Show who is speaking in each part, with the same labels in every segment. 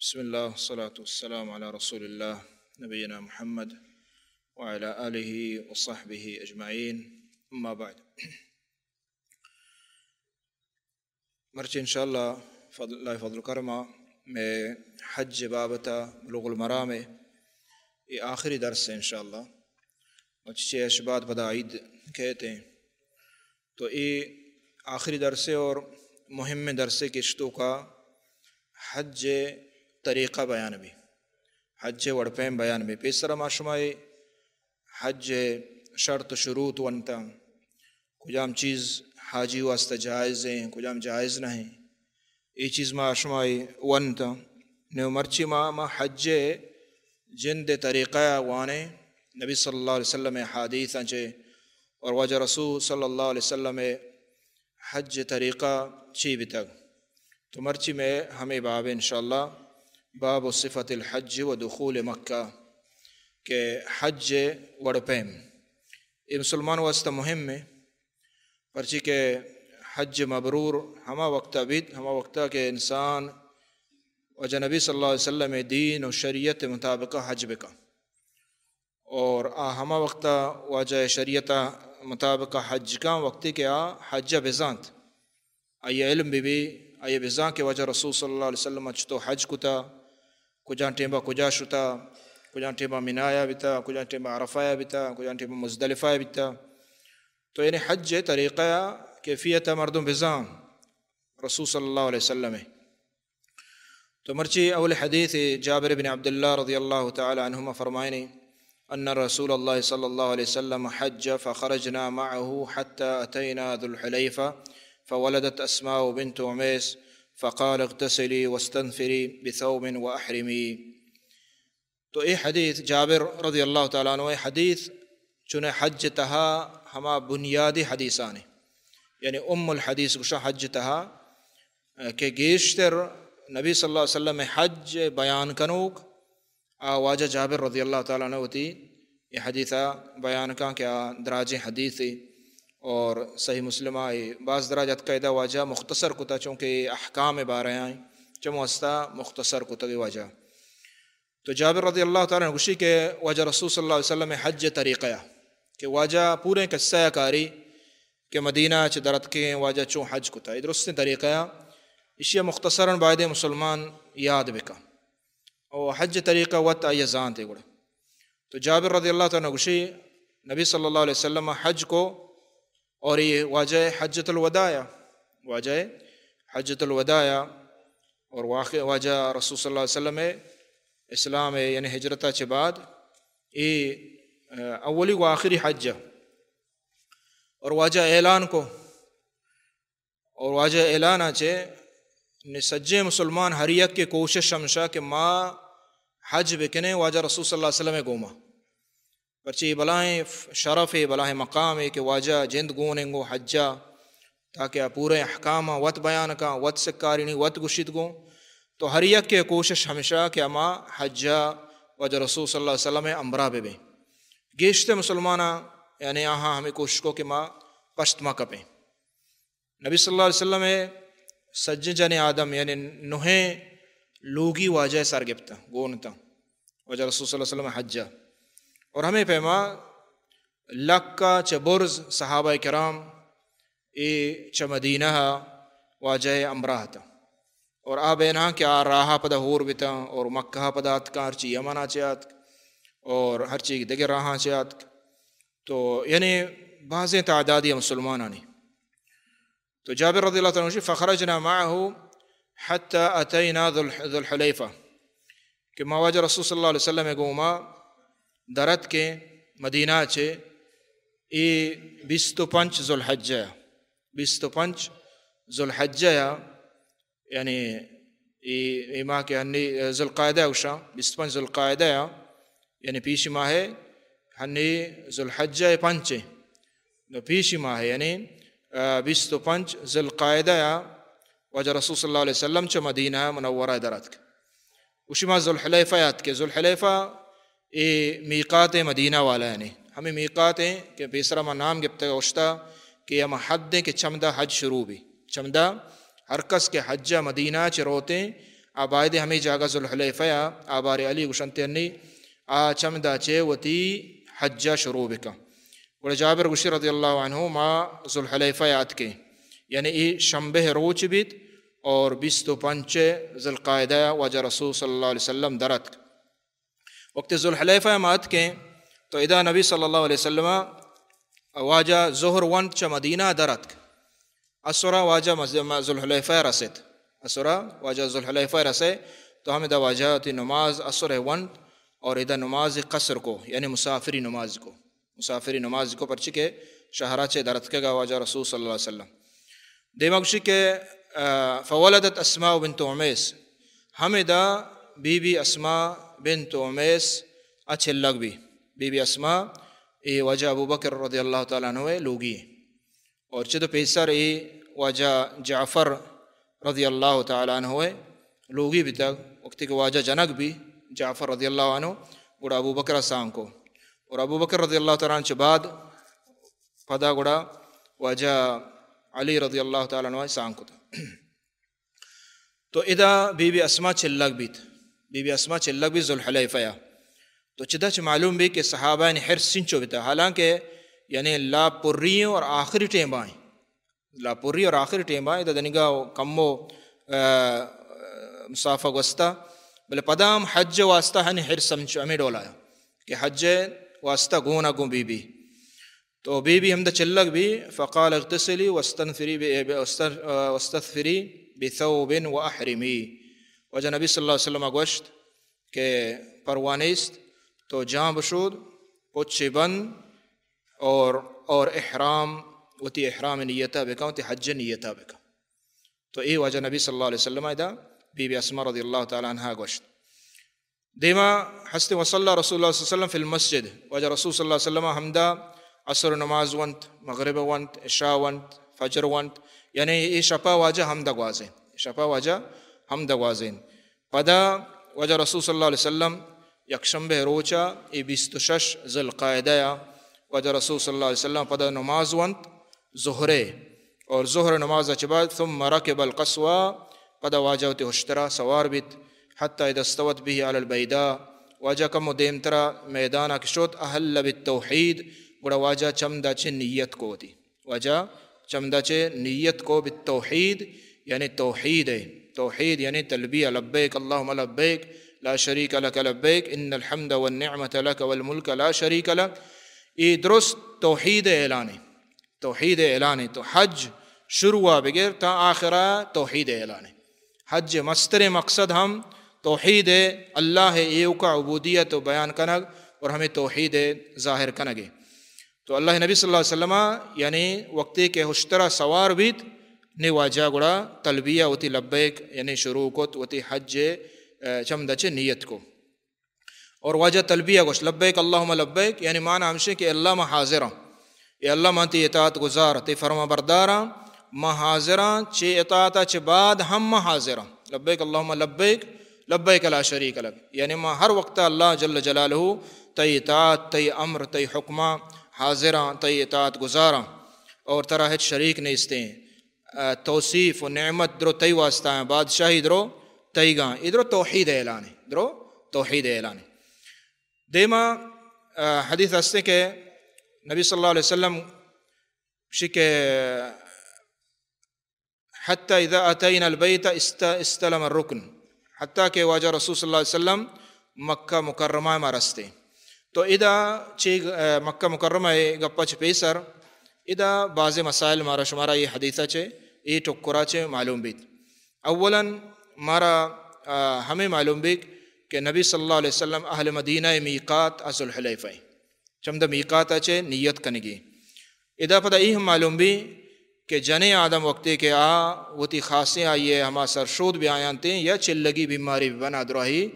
Speaker 1: بسم اللہ والصلاة والسلام علی رسول اللہ نبینا محمد وعلی آلہ وصحبہ اجمعین اما بعد. مرچ انشاءاللہ اللہ فضل کرمہ میں حج بابتا بلوغ المرام یہ آخری درس ہے انشاءاللہ. مجھے اشبات بدا عید کہتے ہیں تو یہ آخری درس اور مہم درس کشتوں کا حج طریقہ بیان بھی حج وڑپیم بیان بھی پیسرا معشمائی حج شرط شروط ونتا کجام چیز حاجی واسطہ جائز ہیں کجام جائز نہیں یہ چیز معشمائی ونتا نیو مرچی ما حج جند طریقہ وانے نبی صلی اللہ علیہ وسلم حدیث انچے اور وجہ رسول صلی اللہ علیہ وسلم حج طریقہ چی بھی تک تو مرچی میں ہمیں باب انشاءاللہ باب صفت الحج و دخول مکہ کہ حج وڑپیم یہ مسلمان واسطہ مہم ہے پرچی کہ حج مبرور ہما وقتہ بھی ہما وقتہ کہ انسان وجہ نبی صلی اللہ علیہ وسلم دین و شریعت مطابق حج بکا اور ہما وقتہ وجہ شریعت مطابق حج کا وقتی کہ حج بزانت آئی علم بھی آئی بزان کے وجہ رسول صلی اللہ علیہ وسلم اچھتو حج کتا کجان ٹیمہ کجا شتا کجان ٹیمہ منایا بیتا کجان ٹیمہ عرفایا بیتا کجان ٹیمہ مزدلفایا بیتا تو یعنی حج طریقہ کیفیت مردم بزان رسول صلی اللہ علیہ وسلم تو مرچی اول حدیث جابر بن عبداللہ رضی اللہ تعالی عنہما فرمائنی ان رسول اللہ صلی اللہ علیہ وسلم حج فخرجنا معه حتى اتينا ذو الحلیفہ فولدت اسماء بنت عمیس فقال اغتسلی واستنفری بثوب واحرمی. تو یہ حدیث جابر رضی اللہ تعالیٰ عنہ حدیث چنہ حج تہا ہما بنیادی حدیثان یعنی الحدیث گشا حج تہا کہ گیشتر نبی صلی اللہ علیہ وسلم حج بیان کنوک واجہ جابر رضی اللہ تعالیٰ عنہ ہوتی یہ حدیثہ بیان کا کیا دراج حدیث اور صحیح مسلمہ بعض دراجات قیدہ واجہ مختصر کتا چونکہ احکام بارے آئیں چموستا مختصر کتا کی واجہ. تو جابر رضی اللہ تعالیٰ نے گوشی کہ واجہ رسول صلی اللہ علیہ وسلم حج طریقہ کہ واجہ پورے قصہ کاری کہ مدینہ چھ درد کے واجہ چون حج کتا یہ درست طریقہ اسی مختصراً باید مسلمان یاد بکا اور حج طریقہ وقت آئیے زانتے گوڑے. تو جابر رضی اللہ تعالیٰ نے گوشی نبی صلی اللہ علیہ وسلم حج کو اور یہ واجہ حجۃ الوداع واجہ حجۃ الوداع اور واجہ رسول صلی اللہ علیہ وسلم اسلام یعنی ہجرتہ چھ بعد یہ اولی و آخری حج اور واجہ اعلان کو اور واجہ اعلان آچے سجے مسلمان ہر یک کے کوشش ہمشا کہ ماں حج بکنے واجہ رسول صلی اللہ علیہ وسلم گوما پرچی بلائیں شرف بلائیں مقام ہے کہ واجہ جند گونیں گو حجہ تاکہ پورے احکامہ وط بیان کا وط سکارینی وط گشت گو تو ہر یک کے کوشش ہمیشہ کہ اما حجہ واجہ رسول صلی اللہ علیہ وسلم امرا بے گیشت مسلمانہ یعنی آہاں ہمیں کوشش کو کہ ماں پشت ماں کپیں. نبی صلی اللہ علیہ وسلم سج جن آدم یعنی نوہیں لوگی واجہ سرگپتا گونتا واجہ رسول صلی اللہ علیہ وسلم حجہ اور ہمیں پیما لکا چھ برز صحابہ کرام اے چھ مدینہ واجہ امراہ تا اور آبینا کہ راہا پدا ہور بیتا اور مکہ پدا آتکا ہر چی یمن آچیات اور ہر چی دگر راہا آچیات تو یعنی بعضیں تعدادی مسلمانانی. تو جابر رضی اللہ عنہ فخرجنا معه حتی اتینا ذو الحلیفہ کہ مواجہ رسول صلی اللہ علیہ وسلم گوما درد کے مدینہ چھے ای 25 ذو الحجہ 25 ذو الحجہ یعنی ای ماہ کے ہنی ذو القائدہ اوشا 25 ذو القائدہ یعنی پیشی ماہ ہے ہنی ذو الحجہ پنچے تو پیشی ماہ ہے یعنی 25 ذو القائدہ وجہ رسول صلی اللہ علیہ وسلم چھے مدینہ منورہ درد کے اسی ماہ ذو الحلیفہ یاد کے ذو الحلیفہ یہ میقات مدینہ والا یعنی ہمیں میقات ہیں کہ بیسرہ ما نام گپتا گوشتا کہ ہم حد دیں کہ چمدہ حج شروع بھی چمدہ ہر کس کے حجہ مدینہ چروتے آبائد ہمیں جاگا ذوالحلیفہ آبار علی گشنتنی چمدا چے وتی حجہ شروع بکا گوڑا جابر گشی رضی اللہ عنہ ما ذوالحلیفہ یاد کے یعنی ای شنبہ روچ بیت اور 25 ذوالقعدہ واجہ رسول صلی اللہ علیہ وسلم درت وقت ذوالحلیفہ مات کے تو ادا نبی صلی اللہ علیہ وسلم واجہ ظہر ونت چا مدینہ درت اسرا واجہ ذوالحلیفہ رسید اسرا واجہ ذوالحلیفہ رسے تو ہم ادا واجہ تی نماز اسر ونت اور ادا نماز قصر کو یعنی مسافری نماز کو پرچی کے شہرہ چے درت کے گا واجہ رسول صلی اللہ علیہ وسلم دیمگشی کے فولدت اسماء بنت عمیس ہم ادا بی بی اسماء بنت عمیس اچھے لگ بھی بی بی اسماء ای واجہ ابو بکر رضی اللہ تعالیٰ عنہ لوگی اور چدو پیسر ای واجہ جعفر رضی اللہ تعالیٰ عنہ لوگی بھی تک وقتی کہ واجہ جنک بھی جعفر رضی اللہ عنہ گوڑا ابو بکر سام کو اور ابو بکر رضی اللہ تعالیٰ عنہ چھ بعد پدا گوڑا واجہ علی رضی اللہ تعالیٰ عنہ سام کو تھا تو ادا بی بی اسماء چلک بھی ذوالحلیفہ تو چدہ چھ معلوم بھی کہ صحابہ نے حرص سنچو بھی تھا حالانکہ یعنی لا پری اور آخری ٹیم آئیں دا دنگا کمو مسافہ گوستا بلے پدام حج واسطہ ہنی حرص سمچو ہمیں ڈولایا کہ حج واسطہ گونا گون بی بی تو بی بی ہم دا چلک بھی فقال اغتسلی واستثفری بثوب واحرمی وجہ نبی صلی اللہ علیہ وسلم گوشت کہ پروانیست تو جہاں بشود پچھ بند اور احرام وتی احرام نیتا بکا وتی حج نیتا بکا تو ای وجہ نبی صلی اللہ علیہ وسلم دا بی بی اسماء رضی اللہ تعالیٰ عنہ گوشت دیما حسن وصلی رسول اللہ صلی اللہ علیہ وسلم فی المسجد وجہ رسول صلی اللہ علیہ وسلم ہمدا عصر نماز ونت مغرب ونت عشاء ونت فجر ونت یعنی ای شپا واجہ ہمدا گوازین پدا وجہ رسول صلی اللہ علیہ وسلم یکشنبہ روچا ای 26 ذوالقعدہ وجہ رسول صلی اللہ علیہ وسلم پدا نماز ونت ظہرے اور ظہر نماز بعد ثم رکب القصوى پدا واجہ ہوتی ہشترا سوار بیت حتی اذا استوت به علی البیداء واجہ کم دیمترا میدانہ کشوت احل بالتوحید گوڑا واجہ چمدہ چے نیت کو ہوتی واجہ چمدہ چے نیت کو بالتوحید یعنی توحید یعنی تلبیہ لبیک اللہم لبیک لا شریک لک لبیک ان الحمد والنعمت لک والملک لا شریک لک یہ درست توحید اعلانے تو حج شروع ہوا بغیر تا آخرہ توحید اعلانے حج مستر مقصد ہم توحید اللہ ایو کا عبودیت و بیان کنگ اور ہمیں توحید ظاہر کنگے تو اللہ نبی صلی اللہ علیہ وسلم یعنی وقتی کے ہشترہ سوار بیت نے واجہ گڑا تلبیہ وتی لبیک یعنی شروع کو وتی حج چمدچ نیت کو اور واجہ تلبیہ گوش لبیک اللہم لبیک یعنی معنی ہمشے کہ اللہ ما حاضرہ یا اللہ ما تی اطاعت گزار تی فرما بردارہ ما حاضرہ چے اطاعتا چے بعد ہم ما حاضرہ لبیک اللہم لبیک لبیک لا شریک لک یعنی ما ہر وقت اللہ جل جلالہ تی اطاعت تی امر تی حکمہ حاضرہ تی اطاعت گزارہ اور ترہ شریک نیستے ہیں توصیف و نعمت درو تی واسطہ ہیں بادشاہی درو تی گاں ادرو توحید اعلانے دیما حدیث ہستے کہ نبی صلی اللہ علیہ وسلم شک حتی اذا اتینا البیت استلم الرکن حتیٰ کہ واجہ رسول صلی اللہ علیہ وسلم مکہ مکرمہ میں رستے تو ادا چی مکہ مکرمہ گپا چھ پیسر ادا بعض مسائل مارا شمارا یہ حدیثہ چھے یہ ٹکرا چھے معلوم بیت اولا مارا ہمیں معلوم بیت کہ نبی صلی اللہ علیہ وسلم اہل مدینہ میقات ذوالحلیفہ چمدہ میقات چھے نیت کنگی ادا پتہ یہ ہم معلوم بھی کہ جنے آدم وقتے کہ وہ تی خاصیں آئیے ہما سرشود بھی آیانتے ہیں یا چلگی بیماری بھی بنا دراہی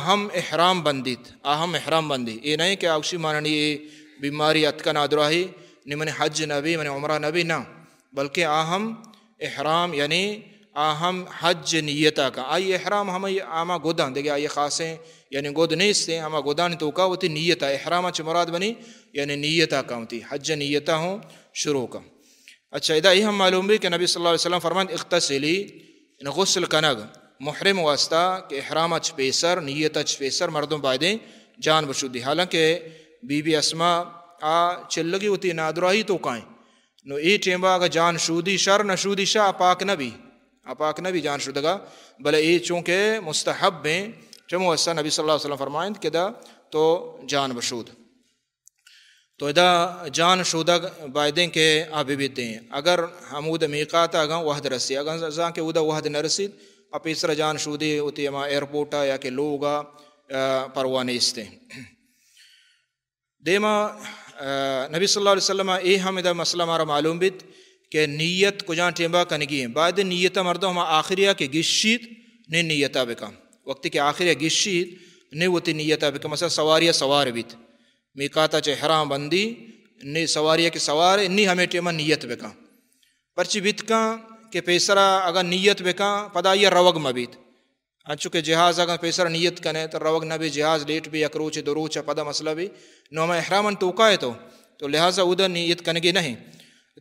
Speaker 1: ہم احرام بندیت ہم احرام بندی یہ نہیں کہ آکشی ماننی بیماری اتکن آدراہی نمن حج نبی من عمرہ نبی نہ بلکہ ہم احرام یعنی ہم حج نیتا کا آئی احرام ہمیں آما گودان دیکھیں آئی خاصیں یعنی گود نہیں سے ہما گودان تو کا ہوتی نیتا احرامہ چھ مراد بنی یعنی نیتا کا ہوتی حج نیتا ہوں شروع کا اچھا ادا یہ ہم معلوم بھی کہ نبی صلی اللہ علیہ وسلم فرمائیں اغتسلی غسل کنگ محرم واسطہ کہ احرام اچ پیسر نیت اچ پیسر مردم بائدیں جان بشودی. حالانکہ بی بی اسما آ چلگی ہوتی نادراہی تو کائیں نو ای ٹیمبا اگر جان شودی شر نہ شودی شاہ اپاک نبی جان شدگا بلے ای چونکہ مستحب ہیں چمو اسا نبی صلی اللہ علیہ وسلم فرمائیں کہ دا تو جان بشود. تو ادا جان شودگ بائدیں کہ آبی بیتے ہیں اگر ہمود میقاتا اگاں وحد رسی اگر زاں کہ اودا وحد نہ رسید اب اس طرح جان شودی ہوتی اما ایئرپورٹا یا کہ لوگا پروانے استے دیما نبی صلی اللہ علیہ وسلم اے ہم ادا مسئلہ ہمارا معلوم بیت کہ نیت کجان ٹیمبا کنگی ہیں بعد نیتا مردوں ہم آخریہ کے گشید نے نیتا بکا وقتی کہ آخریہ گشید نے ہوتی نیتا بکا مثلا سواریہ سوار بیت میقاتا چے حرام بندی نے سواریہ کے سوار انی ہمیں ٹیمہ نیت بکا پرچی بیت کا کہ پیسرا اگر نیت بکا پدا یہ روگ مبیت چونکہ جہاز اگر پیسرا نیت کنے تو روگ نہ بھی جہاز لیٹ بھی اکروچ دروچ پدا مسئلہ بھی نو ہمیں احرامن توقع ہے تو لہٰذا ادھر نیت کنگی نہیں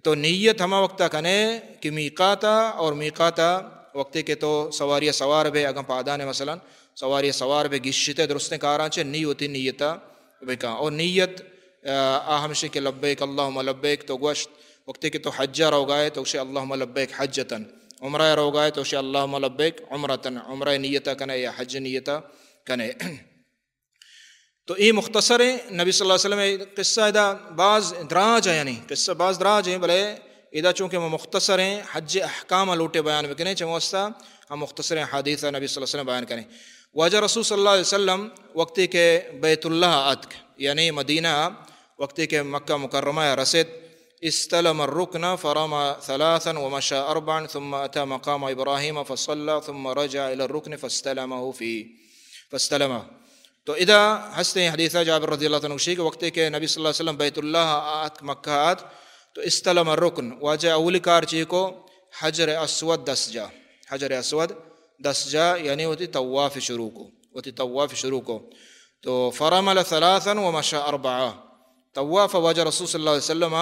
Speaker 1: تو نیت ہما وقتا کنے کہ میقاتا اور میقاتا وقتی کہ تو سواریہ سوار بے اگر پادانے مثلا سواریہ سوار بے گشتے درستیں کارانچے نی ہوتی نیتا بکا اور نیت آہمشی کے لبیک اللہم لبیک تو گوشت وقتی کہ تو حجہ رو گائے تو اسے اللہم لبیک حجتاً عمرہ رو گائے تو اسے اللہم لبیک عمرتاً عمرہ نیتا کنے یا حج نیتا کنے. تو یہ مختصر ہے نبی صلی اللہ علیہ وسلم قصہ ادا بعض دراج ہے یعنی قصہ بعض دراج ہیں بلے ادا چونکہ وہ مختصر ہیں حج احکام لوٹے بیان بکنے چموستا ہم مختصر ہیں حدیثہ نبی صلی اللہ علیہ وسلم بیان کریں. واجہ رسول صلی اللہ علیہ وسلم وقتی کہ بیت اللہ اتک یعنی مدینہ وقتی کہ مکہ مکرمہ رسد استلم الرکن فرما ثلاثا ومشى اربعا ثم اتى مقام ابراہیم فصلى ثم رجع الى الرکن فاستلمه. تو ادا ہستے ہیں حدیثہ جابر رضی اللہ عنہ کہ وقتی کہ نبی صلی اللہ علیہ وسلم بیت اللہ اتک مکہ ات تو استلم الرکن واجہ اولی کار چی کو حجر اسود دس جا یعنی ہوتی طواف شروع کو تو فرمل ثلاثا ومشى اربعا طواف واجہ رسول صلی اللہ علیہ وسلم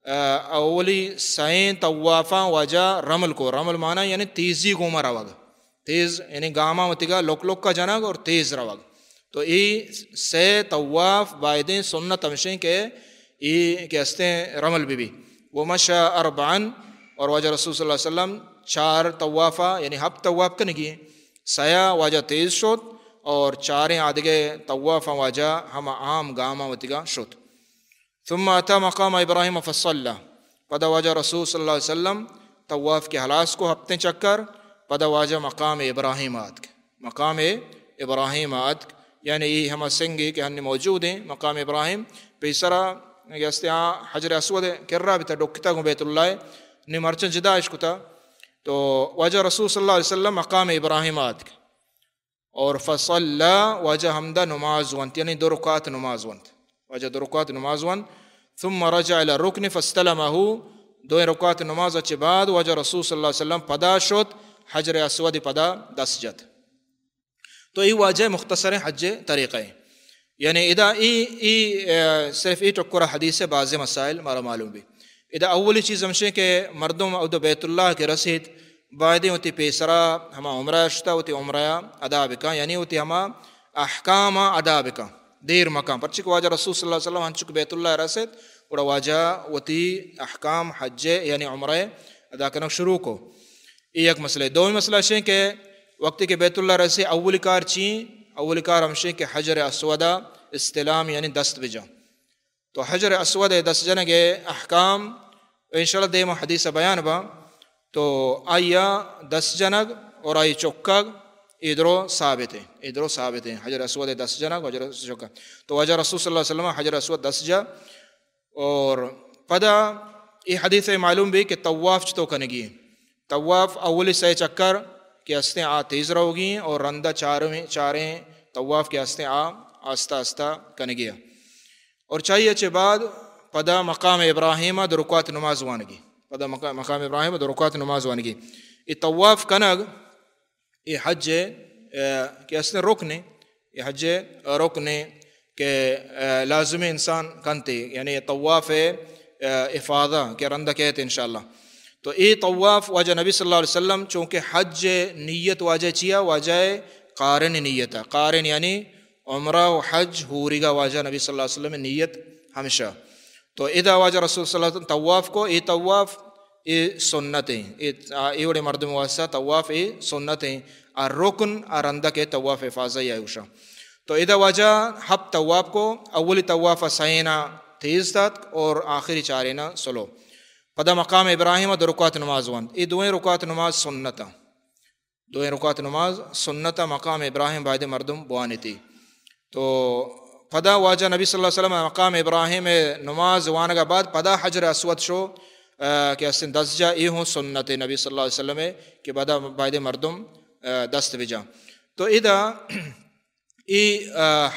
Speaker 1: اولی سائن طوافا واجہ رمل مانا یعنی تیزی کو مرا تیز یعنی گاما متگا لوک کا جنگ اور تیز رواگ تو ای سے طواف بائدیں سنت ہمشیں کہ ای کہ ہستیں رمل بھی ومشى اربعا اور واجہ رسول صلی اللہ علیہ وسلم 4 طوافہ یعنی ہب طواف کنگی سیا واجہ تیز شد اور 4 آدھگے طوافہ واجہ ہم عام گاما وتگا شد. ثم اتا مقام ابراہیم فصلى پدا واجہ رسول صلی اللہ علیہ وسلم طواف کے حلاس کو ہفتے چکر پدا واجہ مقام ابراہیم آتک یعنی یہ ہم سنگی کہ ہن موجود ہیں مقام ابراہیم پیسرا یستیاں حجر اسود کر رہا بھی تھا ڈوکتا گو بیت اللہ نے مرچن جدا عشق تھا تو واجہ رسول صلی اللہ علیہ وسلم مقام ابراہیم آتک اور فصلى واجہ حمدہ نماز ونت یعنی 2 رکعات نماز ونت واجہ 2 رکعات نماز ونت ثم رجع الى الرکن فاستلمه 2 رکعات نماز اچھے بعد واجہ رسول صلی اللہ علیہ وسلم پدا شد حجر اسود پدا 10 جت. تو یہ واجہ مختصر حج طریقہ ہے یعنی ادا صرف ای ٹکرہ حدیث بعض مسائل ہمارا معلوم بھی. ادا اولی چیز ہمشے کہ مردم ادو بیت اللہ کے رسید بعدیں ہوتی پیسرا ہما عمرہ اشتا ہوتی عمرہ ادا بکا یعنی ہوتی ہما احکام ادا بکا دیر مقام پرچک واجہ رسول صلی اللہ علیہ وسلم ہنچک بیت اللہ رسید اور واجہ ہوتی احکام حج یعنی عمرہ ادا کرنا شروع کو. یہ ایک مسئلہ. دومی مسئلہ ہے کہ وقتی کہ بیت اللہ رسے اولی کار ہمشے کہ حجر اسودہ استلام یعنی دست بجا تو حجر اسود 10 جنگے احکام انشاءاللہ دیما حدیث بیان با تو آیا 10 جنگ اور آئی چکگ ادھرو ثابت ہیں حجر اسود 10 جنگ حجر چکگ تو واجہ رسول صلی اللہ علیہ وسلم حجر اسود 10 جا اور پدا یہ حدیث معلوم بھی کہ طواف چتو کنگی طواف اولی سے چکر کے ہستیں تیز رہو گی اور رندہ 4 طواف کے ہستیں آستہ کنگیا اور چاہیے اچھے بعد پدا مقام ابراہیم 2 رکعات نماز وانگی مقام ابراہیم 2 رکعات نماز وانگی. یہ طواف کنگ یہ حج کے ہستیں رکنے کہ لازم انسان کنتے یعنی طواف افاضہ کہ رندہ کہتے انشاءاللہ. تو ای طواف واجہ نبی صلی اللہ علیہ وسلم چونکہ حج نیت واجہ چیا واجہ قارن نیت ہے، قارن یعنی عمرہ و حج ہوری گا واجہ نبی صلی اللہ علیہ وسلم نیت ہمیشہ. تو ادا واجہ رسول صلی اللہ علیہ وسلم طواف کو ای طواف ای سنتیں ای وڑے مردم واسطہ طواف ای سنتیں اور رکن اور اندہ کے طواف فاضی آئیوشا. تو ادا واجہ ہب طواف کو اولی طواف سائنہ تیز تات اور آخری چارینا سلو. پدا مقام ابراہیم دو رکعت نماز وند ای دوئیں رکعت نماز سنتا، دوئیں رکعت نماز سنتا مقام ابراہیم بعد مردم بوانی تھی. تو پدا واجہ نبی صلی اللہ علیہ وسلم مقام ابراہیم نماز وانگا بعد پدا حجر اسود شو کہ اسن دس جا ای ہوں سنت نبی صلی اللہ علیہ وسلم کہ پدا بعد مردم دست بجا. تو ادا ای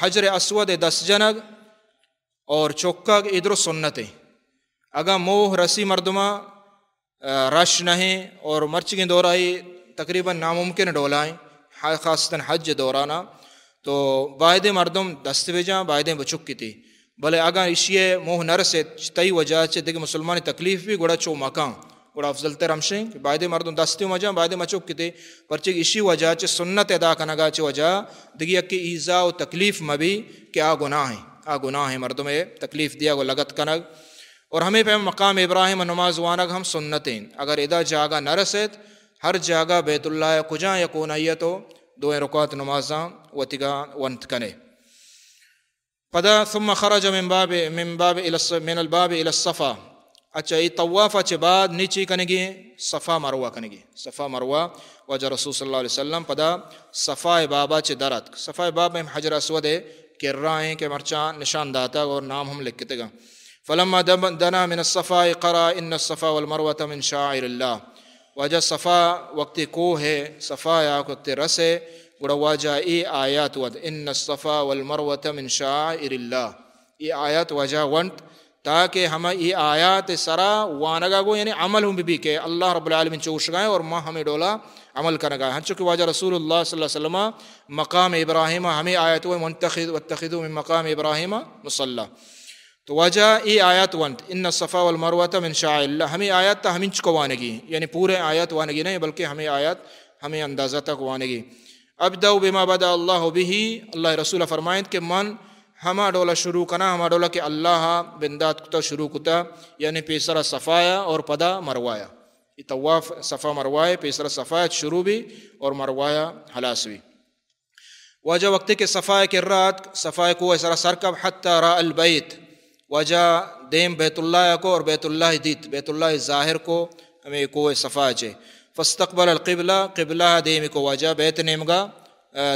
Speaker 1: حجر اسود دس جنگ اور چوکا ادھر سنتیں اگا موہ رسی مردمہ رش نہیں اور مرچ کی دورائی تقریباً ناممکن ڈولائیں خاصتاً حج دورانا. تو باعد مردم دست بجاں باعدیں بچکی تھی بلے اگا اشیے موہ نر سے تئی وجہ چے دیکھ مسلمانی تکلیف بھی گوڑا چو مکان گوڑا افضل تر ہمشیں کہ باعد مردم دستی مجاں باعد مچکی تھی پرچے اسی وجہ چے سنت ادا کنگا چے وجہ دیکھ اکی ایزا و تکلیف مبی کہ آ گناہ ہیں مردم تکلیف دیا گو لگت کنگ. اور ہمیں پہ مقام ابراہیم نماز وانگ ہم سنتیں اگر ادا جاگا نہ رسید ہر جاگا بیت اللہ کجاں یکون ایتو دوئیں رکعت نمازاں وتگا ونت کنے. پدا ثم خرج من الباب الى الصفا. اچھا ای طواف اچھے بعد نیچی کنگی صفا مروہ کنگی صفا مروہ وجہ رسول صلی اللہ علیہ وسلم پدا صفا بابا چے درد صفا باب میں حجر اسود کر رہا ہیں کہ مرچان نشان داتا اور نام ہم لکھتے گا. فلما دنا من الصفا قرأ ان الصفا والمروة من شعائر اللہ. واجہ صفا وقت کو ہے صفا یا وقت رس ہے گوڑا واجہ ای آیات ود ان الصفا والمروة من شعائر اللہ. ای آیات واجہ ونت تاکہ ہمیں ای آیات سرا وانگا گو یعنی عمل ہم بھی کہ اللہ رب العالمین چوش گئے اور ماں ہمیں ڈولا عمل کرنا ہن چونکہ واجہ رسول اللہ صلی اللہ علیہ وسلم مقام ابراہیم ہمیں آیت و واتخذوا من مقام ابراہیم مصلی. تو واجہ ای آیات ونت ان الصفا والمروة من شعائر اللہ. ہمیں آیات تا ہمیں چکو وانگی یعنی پورے آیات وانگی نہیں بلکہ ہمیں آیات ہمیں اندازہ تک وانگی. ابدأ بما بدأ اللہ به اللہ رسول فرمائیں کہ من ہما ڈولا شروع کنا ہما ڈولا کہ اللہ بندات کتا شروع کتا یعنی پیسرا صفایا اور پدا مروایا. یہ طواف صفا مروایا پیسرا صفایت شروع بھی اور مروایا حلاس بھی. واجہ وقت کے صفائے کے رات صفائے کو ایسرا سرکب حتی را البیت وجہ دیم بیت اللہ کو اور بیت اللہ دیت بیت اللہ ظاہر کو ہمیں کو صفا چے. فاستقبل القبلہ قبلہ دیم کو وجہ بیت نیمگا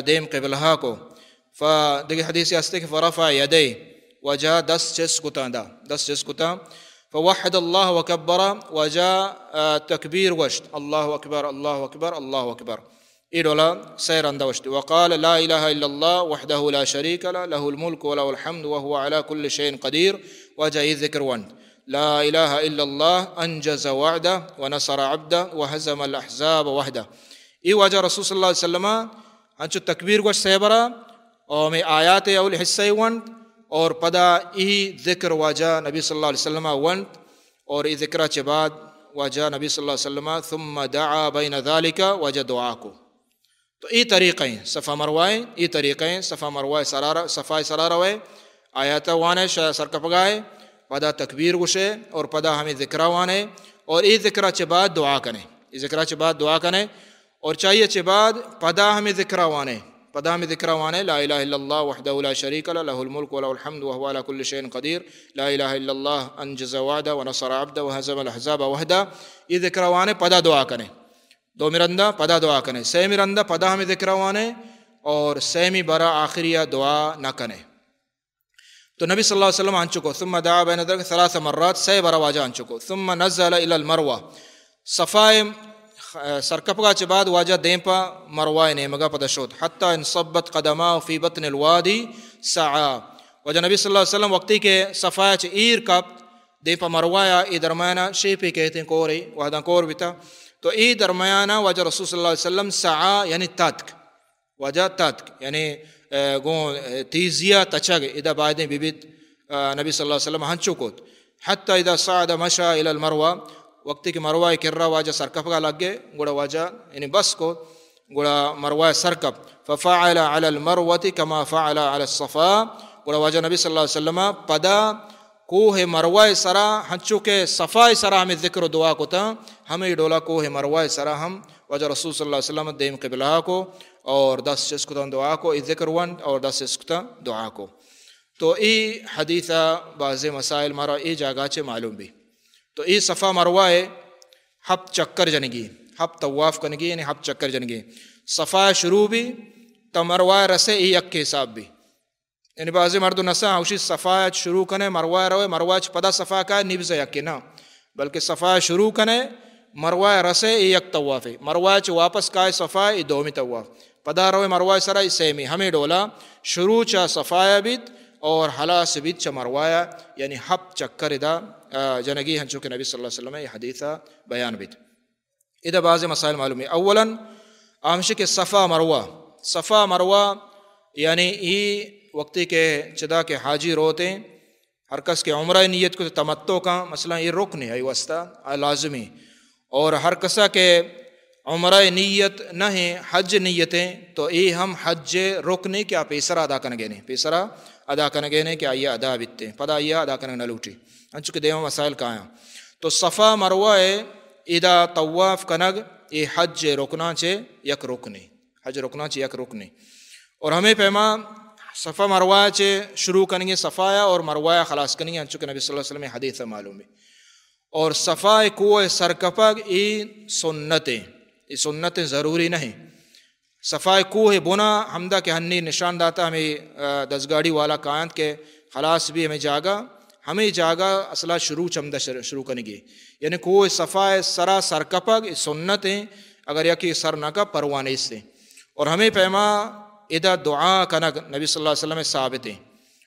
Speaker 1: دیم قبلہ کو. دیکھ حدیث استے کہ فرفع یدے وجہ دس چس کتا فوحد اللہ وکبر وجہ تکبیر وشت اللہ اکبر اللہ اکبر اللہ اکبر ایڈولا سیر اندوشت. وقال لا الہ الا اللہ وحدہ لا شریک لہ الملک وله الحمد وهو على كل شيء قدیر. وجہ یہ ذکر ونت لا الہ الا اللہ انجز وعدہ ونصر عبدہ وہزم الاحزاب وحدہ. ای وجہ رسول صلی اللہ علیہ وسلم ہنچو تکبیر گوش سیبرا اور میں آیات اول حصہ ونت اور پدا ای ذکر واجہ نبی صلی اللہ علیہ وسلم ونت اور ای ذکرہ چے بعد واجہ نبی صلی اللہ علیہ وسلم ثم دعا بین ذالک واجہ دعا کو. تو ای طریقیں صفا مروائے ای طریقیں صفا مروائے صفا سراروائے آیات وانے سرکپگائے پدا تکبیر گوشے اور پدا ہمیں ذکرہ وانے اور ای ذکرہ چے بعد دعا کنے ای ذکرہ چے بعد دعا کنے اور چاہیے چے بعد پدا ہمیں ذکرہ وانے لا الہ الا اللہ وحدہ لا شریک لہ الملک ولہ الحمد وهو على كل شيء قدیر لا الہ الا اللہ انجز وعدہ ونصر عبدہ وہزم الاحزاب وحدہ. یہ ذکرہ وانے پدا دعا کنے دو مرندہ پدا دعا کنے سے مرندہ پدا ہمیں ذکرہ وانے اور سیمی برا آخریہ دعا نہ کنے. تو نبی صلی اللہ علیہ وسلم آن چکو ثم دعا بین ذلک ثلاث مرات سے برا واجہ آن چکو. ثم نزل الى المروہ صفائے سرکپگا چے بعد واجہ دیمپا مروائے نیمگا پدا شد حتی انصبت قدما فی بطن الوادی سعا. واجہ نبی صلی اللہ علیہ وسلم وقتی کے صفائے چے ایر کپ دیمپا مروایا ای درمیانہ شیپی کہتے ہیں کوری وحدہ کور بیتا. تو ای درمیانہ واجہ رسول صلی اللہ علیہ وسلم سعا یعنی تاتک واجہ تاتک یعنی تیزیا تچگ ادا بعدیں بیبیت نبی صلی اللہ علیہ وسلم ہنچو کوت حتی اذا صعد مشا الى المروہ وقتی کہ مروہ کررا واجہ سرکپ کا لگے گوڑا واجہ یعنی بس کو گوڑا مروہ سرکپ ففعل علی المروۃ کما فعل علی الصفا گوڑا واجہ نبی صلی اللہ علیہ وسلم پدا کوہ مروہ سرا ہنچو کے صفا سرا ہمیں ذکر و دعا کو تا ہمیں ڈولا کوہ مروہ سرا ہم واجہ رسول صلی اللہ علیہ وسلم دیم قبلہ کو اور 10 چسکتا دعا کو ای ذکر ون اور 10 چسکتا دعا کو. تو ای حدیثہ بعض مسائل مارا ای جاگا چے معلوم بھی. تو ای صفا مروہ ہپ چکر جنگی ہپ طواف کنگی یعنی ہپ چکر جنگی صفا شروع بھی تا مروہ رسے ای یک کے حساب بھی. یعنی بعضی مرد نسا اوشی صفا شروع کنے مروہ روے مروہ پدا صفا کا نبز یک کے نا بلکہ صفا شروع کنے مروہ رسے ای یک طواف ہے مروہ واپس کائے صفا ای دومی طواف پدا روے مروہ سرا ای سیمی ہمیں ڈولا شروع چا صفا بیت اور حلاس بیت چا مروہ یعنی ہپ چکر ادا جنگی ہنچو کہ نبی صلی اللہ علیہ وسلم یہ حدیثہ بیان بیت. ادا بعض مسائل معلوم ہے. اولاً آمشی کے صفا مروہ یعنی ای وقتی کے چدا کے حاجی روتے ہر کس کے عمرہ نیت کو تمتع کا مثلا یہ رکن ہے وسطہ لازمی اور ہر کسا کے عمرہ نیت نہ ہیں حج نیتیں تو ای ہم حج رکنی کیا پیسرا ادا کرنے نہیں پیسرا ادا کرنے نہیں کہ آئیہ ادا بیتے پدا آئیہ ادا کرنے نہ لوٹی انچو کہ دیوہ مسائل کہاں. تو صفا مروہ ادا طواف کنگ یہ حج رکنا چے یک رکنی حج رکنا چے یک رکنی اور ہمیں پیما صفا مروہ چے شروع کرنگے صفایا اور مروہ خلاص کرنگے انچو کہ نبی صلی اللہ علیہ وسلم حدیث معلوم ہے. اور صفا کوہ سرکپگ ای سنتیں ضروری نہیں. صفا کوہ بنا حمدہ کے ہنی نشان داتا ہمیں دزگاڑی والا کائنت کے خلاص بھی ہمیں جاگا اصلا شروع چمدہ شروع کرنے گی یعنی کوہ صفا سرا سرکپگ سنتیں اگر یکی سر نہ کا پروانے سے. اور ہمیں پیما ادا دعا کنگ نبی صلی اللہ علیہ وسلم ثابت ہیں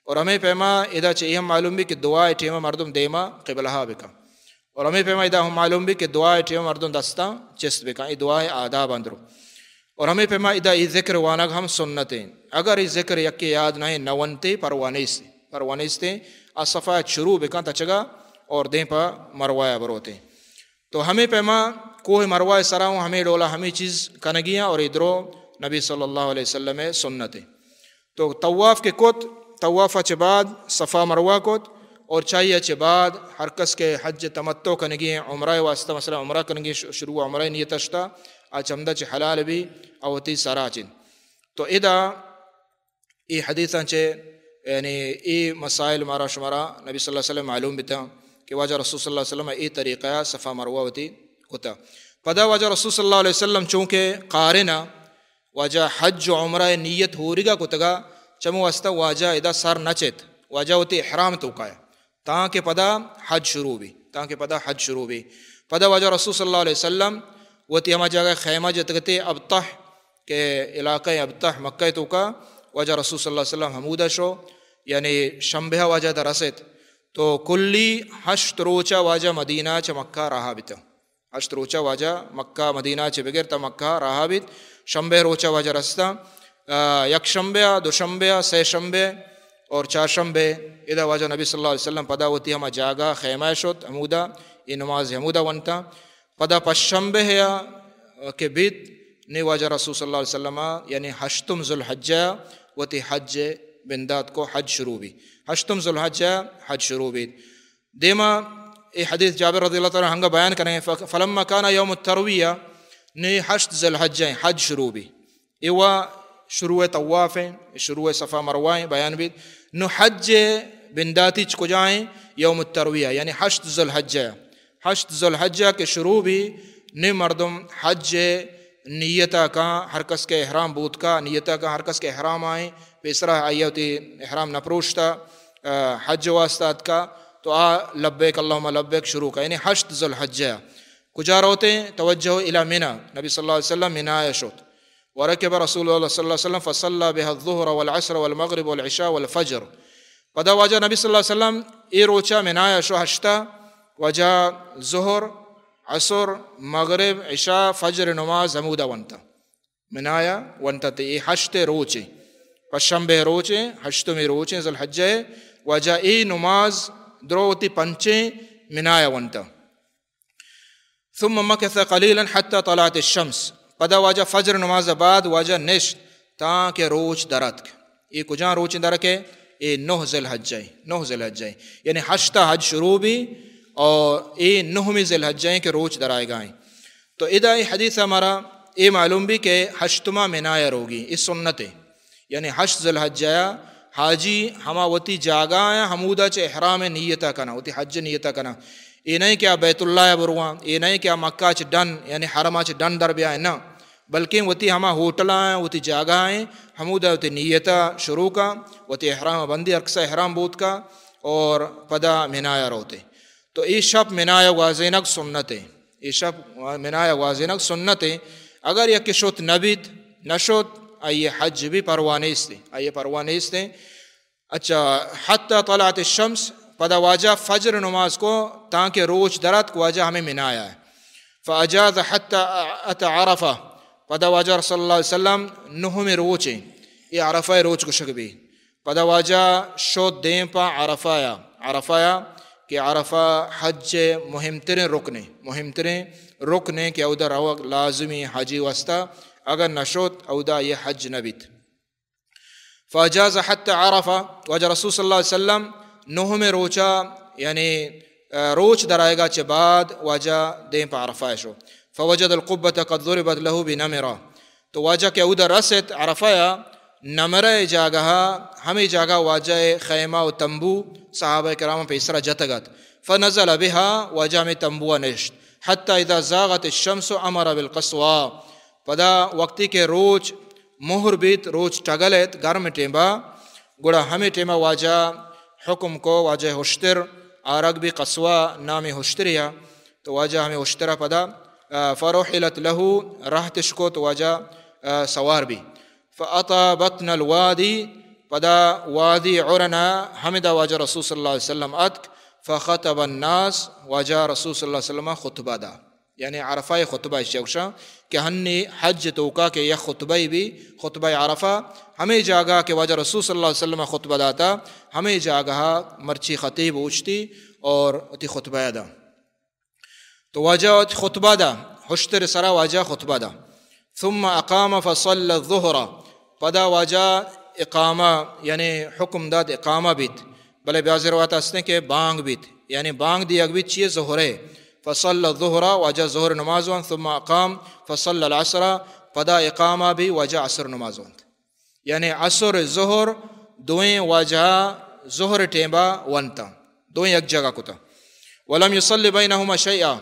Speaker 1: اور ہمیں پیما ادا چاہیے ہم معلوم بھی کہ دعا ٹھیما مردم دیما قبلہ بکا اور ہمیں پیما ادا ہم معلوم بھی کہ دعا ٹھیما مردم دستا چست بکا یہ دعا آداب اندرو. اور ہمیں پیما ادا ای ذکر وانگ ہم سنتیں اگر ای ذکر یکی یاد نہیں نونتے پروانے سے صفا شروع بکا تچگا اور دیں پا مروہ بروتے. تو ہمیں پیما کوہ مروہ سراؤں ہمیں ڈولا ہمیں چیز کنگیاں اور ادرو نبی صلی اللہ علیہ وسلم سنتیں. تو طواف کے کت طواف چے بعد صفا مروہ کت اور چاہیے چے بعد ہر کس کے حج تمتع کنگی عمرہ واسطہ مثلا عمرہ کنگی شروع عمرہ نیت اشتا چمدہ چے حلال بھی اوتی سارا چن. تو ادا ای حدیثاں چے یعنی ای مسائل مارا شمارا نبی صلی اللہ علیہ وسلم معلوم بتا کہ واجہ رسول صلی اللہ علیہ وسلم ای طریقہ صفا مروہ ہوتی کتا. پدا واجہ رسول صلی اللہ علیہ وسلم چونکہ قارنہ واجہ حج و عمرہ نیت ہو رگا کتگا چمو واسطہ واجہ ادا سر نچت واجہ ہوتی احرام توقایا تاکہ پدا حج شروع بھی پدا واجہ رسول صلی اللہ علیہ وسلم وتی ہما جگہ خیمہ جتگتے ابتح کے علاقہ ابتح مکہ توقا واجہ رسول صلی اللہ علیہ وسلم حمودہ شو یعنی شمبہ واجہ دا رسط تو کلی ہشت روچہ واجہ مدینہ چ مکہ رہا بیتا ہشت روچہ واجہ مکہ مدینہ چ بغیر تا مکہ رہا بیت شمبہ روچہ واجہ رستا یک شمبہ دو شمبہ سے شمبہ اور چار شمبہ ادا واجہ نبی صلی اللہ علیہ وسلم پدا ہوتی ہما جاگا خیمہ شد حمودہ یہ نماز حمودہ ونتا پدا پس شمبہ کے بیت نی واجہ رسول صلی اللہ علیہ وسلم یعنی ہشتم ذو الحجہ وتی حج بندات کو حج شروع بھی ہشتم ذو الحجہ حج شروع بھی. دیما یہ حدیث جابر رضی اللہ تعالیٰ ہنگا بیان کریں فلما کانا یوم الترویہ نی ہشت ذو الحجہ حج شروع بھی ایوہ شروع طواف ہیں شروع صفا مروہ ہیں بیان بھی نو حج بنداتی چکو جائیں یوم الترویہ یعنی ہشت ذو الحجہ کے شروع بھی نی مردم حج نیتا کا ہر کس کے احرام بود کا نیتا کا ہر کس کے احرام آئیں پیسرا آئیہ ہوتی احرام نپروشتا حج واسطات کا تو لبیک اللہم لبیک شروع کا یعنی ہشت ذو الحجہ کجا روتے ہیں توجہ الى منى نبی صلی اللہ علیہ وسلم منایا شد ورکب رسول اللہ صلی اللہ علیہ وسلم فصلى بها الظہر والعصر والمغرب والعشاء والفجر. پدا واجہ نبی صلی اللہ علیہ وسلم ای روچہ منایا شو ہشتا وجہ ظہر عصر مغرب عشاء فجر نماز حمودہ ونتا منایا ونتا تے ای ہشت روچے پشمبہ روچے ہشتمی روچے ذو الحجہ وجہ ای نماز دروتی پنچے منایا ونتا. ثم مکث قلیلا حتی طلعت الشمس پدا واجہ فجر نماز بعد واجہ نشت تاکہ روچ درد یہ کجاں روچ درکے یہ 9 ذی الحجہ یعنی ہشتہ حج شروع بھی اور یہ 9 ذی الحجہ کے روچ درائے گائیں. تو ادا یہ حدیث ہمارا یہ معلوم بھی کہ ہشتما منایا روگی اس سنت یعنی 8 ذی الحجہ حاجی ہما وتی جاگا حمودہ چ احرام نیتا کنا وتی حج نیتا کنا یہ نہیں کیا بیت اللہ بروان یہ نہیں کیا مکہ چ ڈن یعنی حرمہ چ ڈن در بیا نہ بلکہ وتی ہما ہوٹلاں وتی جاگائیں حمودہ وتی نیتا شروع کا وتی احرام بندی اکثر احرام بود کا اور پدا منایا روتے. تو یہ شب منایا واضینک سنت یہ شب منایا واضینک سنت اگر یہ کشوت نبید نشوت آئیے حج بھی پروانے استیں. اچھا حتی طلعت الشمس پدا واجہ فجر نماز کو تاکہ روچ درد کو واجہ ہمیں منایا ہے. فاجاز حتی ات عرفہ پدا واجہ صلی اللہ علیہ وسلم 9 روچیں یہ عرفہ روچ کو شک بھی پدا واجہ شود دیں پا عرفایا کہ عرفہ حج مہم ترین رکنے کہ اودا رو لازمی حجی واسطہ اگر نشوت اودا یہ حج نبیت. فاجاز حتی عرفہ واجہ رسول صلی اللہ علیہ وسلم 9 روچا یعنی روچ درائے گا چے بعد واجہ دیں پا عرفہ شو. فوجد القبۃ قد ضربت له بنمرہ تو واجہ کہ اودا رست عرفایا نمرہ جاگہ ہمیں جاگہ واجہ خیمہ و تنبو صحابہ کرام پہ اسرا جتگت. فنزل بها واجہ میں تنبو نشت حتی اذا زاغت الشمس امر بالقصوا پدا وقتی کے روچ مہر بیت روچ ٹگلت گرم ٹیمبا گڑا ہمیں ٹیمہ واجہ حکم کو واجہ ہشتر آرگ بھی قصوا نام ہشتریا تو واجہ ہمیں ہشترہ پدا فروحلت لہو رہتش کو تو واجہ سوار بھی. فأطا بطن الوادی پدا وادی عرنا حمدہ واجہ رسول صلی اللہ علیہ وسلم اتک فخطب الناس واجہ رسول صلی اللہ علیہ وسلم خطبہ دا یعنی عرفہ خطبہ شوشا کہ ہنی حج توکا کہ یہ خطبہ عرفہ ہمیں جاگا کہ واجہ رسول صلی اللہ علیہ وسلم خطبہ داتا ہمیں جاگا مرچی خطیب اوچتی اور اتی خطبہ دا. تو واجہ خطبہ دا ہشتر سرا واجہ خطبہ دا. ثم اقام فصل الظہر پدا واجہ اقامہ یعنی حکم داد اقامہ بیت بلے بعض روایات ہستیں کہ بانگ بیت یعنی بانگ دی اگ بیت چیئے ظہرے. فصل الظہر واجہ ظہر نمازوان. ثم اقام فصل العصر پدا اقامہ بھی واجہ عصر نمازوان یعنی عصر ظہر دوئیں واجہ ظہر ٹیمبا ونتا دوئیں ایک جگہ کتا. ولم يصلي بینہما شیئا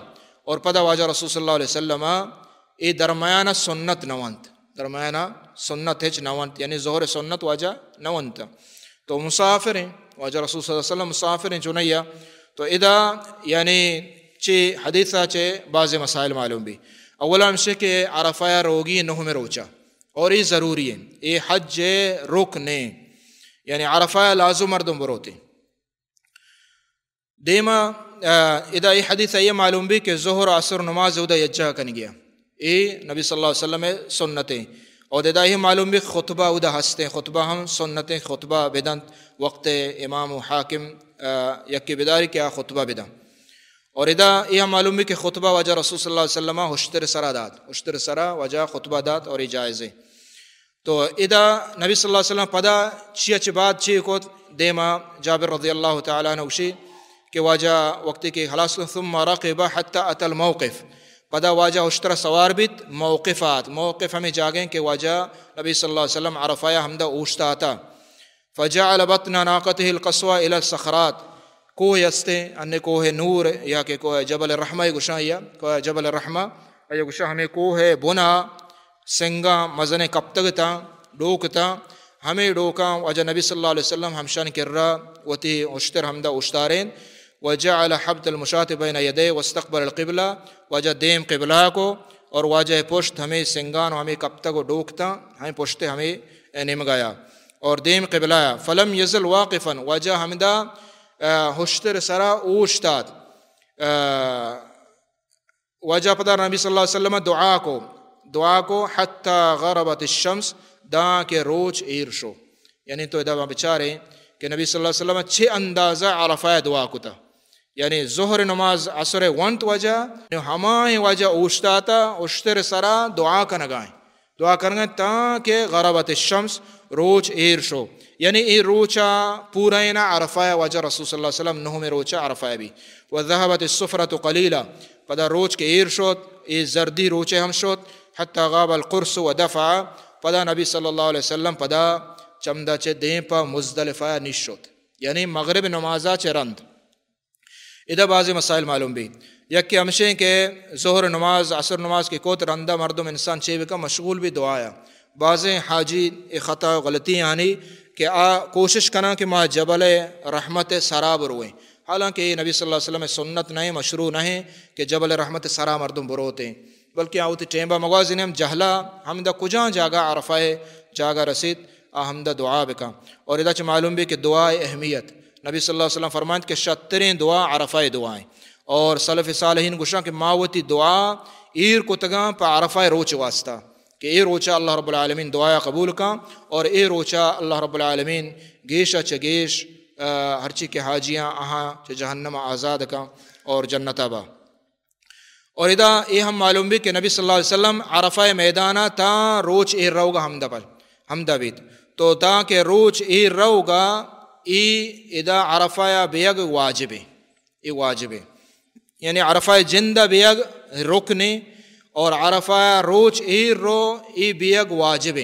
Speaker 1: اور پدا واجہ رسول صلی اللہ علیہ وسلم ای درمیانہ سنت نوانت درمیانہ سنت ہچ نوانت یعنی ظہر سنت واجہ نوانت. تو مسافر ہیں واجہ رسول صلی اللہ علیہ وسلم مسافر ہیں چنیا. تو ادا یعنی چی حدیثہ چے بعض مسائل معلوم بھی. اولا ہمشہ کہ عرفہ روگی 9 روچا اور یہ ضروری ہے یہ حج رکنے یعنی عرفہ لازم مردم بروتے. دیما ادا یہ حدیثہ یہ معلوم بھی کہ ظہر عصر نماز ادا یجہ کن گیا یہ نبی صلی اللہ علیہ وسلم سنتیں. اور ادا یہ معلوم بھی خطبہ ادا ہستے خطبہ ہم سنتیں خطبہ بدنت وقت امام و حاکم یکی بداری کیا خطبہ بدن. اور ادا یہ معلوم بھی کہ خطبہ واجہ رسول صلی اللہ علیہ وسلم ہشتر سرا واجہ خطبہ دات اور جائز. تو ادا نبی صلی اللہ علیہ وسلم پدا چیچ بعد چی کو دیما جابر رضی اللہ تعالیٰ عنہ وشی کہ واجہ وقتی کے خلاص ثم رقب حتی ات الموقف پدا واجہ ہشتر سوار بیت موقف ہمیں جاگیں کہ واجہ نبی صلی اللہ علیہ وسلم عرفہ حمدہ اوشتا آتا. فجعل بطن ناقته القصوى الى الصخرات کوہ یستے انہیں کوہ نور یا کہ کوہ جبل الرحمہ گشاں یا کوہ جبل الرحمہ یا گشاں ہمیں کوہ بنا سنگا مزن کپتگتا ڈوکتا ہمیں ڈوکا واجہ نبی صلی اللہ علیہ وسلم ہمشان کر رہا وتی اشتر حمدہ اشتارین. وجعل حبت المشاة بین یدے واستقبل القبلہ واجہ دیم قبلہ کو اور واجہ پشت ہمیں سنگان ہمیں کپتگ و ڈوکتا ہمیں پشتے ہمیں نمگایا اور دیم قبلہ. فلم یزل واقفا واجہ حمدہ ہشتر سرا اوشتاد واجہ پتہ نبی صلی اللہ علیہ وسلم دعا کو حتی غربت الشمس دا کے روچ ایر شو یعنی تو ادا بچارے کہ نبی صلی اللہ علیہ وسلم 6 اندازہ عرفہ دعا کو تا یعنی ظہر نماز عصر ونت وجہ ہمائیں وجہ اوشتاتا اشتر سرا دعا کنگائیں دعا کرنگائیں تاکہ غربت الشمس روچ ایر شو یعنی ای روچا پورائنا عرفہ وجہ رسول صلی اللہ علیہ وسلم نہو میں روچا عرفہ بھی وذہبت السفرۃ قلیلا پدا روچ کے ایر شوت ای زردی روچے ہم شوت حتی غاب القرص ودفع پدا نبی صلی اللہ علیہ وسلم پدا چمدہ چے دیں پا مزدلفہ نیش شوت یعنی مغرب نمازہ چے رند ادھا بعض مسائل معلوم بھی یک کہ ہمشیں کہ ظہر نماز عصر نماز کی کوت رندہ مردم انسان چیوے کا مشغول بھی دعایا بعضیں حاجی خطا غلطی آنی کہ کوشش کرنا کہ ما جبل رحمت سرا بروئیں حالانکہ نبی صلی اللہ علیہ وسلم سنت نہیں مشروع نہیں کہ جبل رحمت سرا مردم بروتے ہیں بلکہ آوتی ٹیمبا مغازین ہم جہلا ہمدہ کجاں جاگا عرفہ جاگا رسید ہمدہ دعا بکا اور ادھا چھ معلوم بھی کہ دعا اہمیت نبی صلی اللہ علیہ وسلم فرمائیں کہ 70 دعا عرفہ دعائیں اور سلف صالحین گوشاں کہ ماوتی دعا ایر کو تگاں پا عرفہ روچ واسطہ کہ اے روچا اللہ رب العالمین دعا قبول کا اور اے روچا اللہ رب العالمین گیشا چگیش ہرچی کے حاجیاں آہاں چھ جہنم آزاد کا اور جنت با اور ادا یہ ہم معلوم بھی کہ نبی صلی اللہ علیہ وسلم عرفہ میدانہ تا روچ ایر روگا حمدہ بیت تو تا کہ روچ ایر روگا ای ادا عرفہ بیگ واجب ای واجب یعنی عرفہ جندہ بیگ رکنے اور عرفہ روچ ایر رو ای بیگ واجب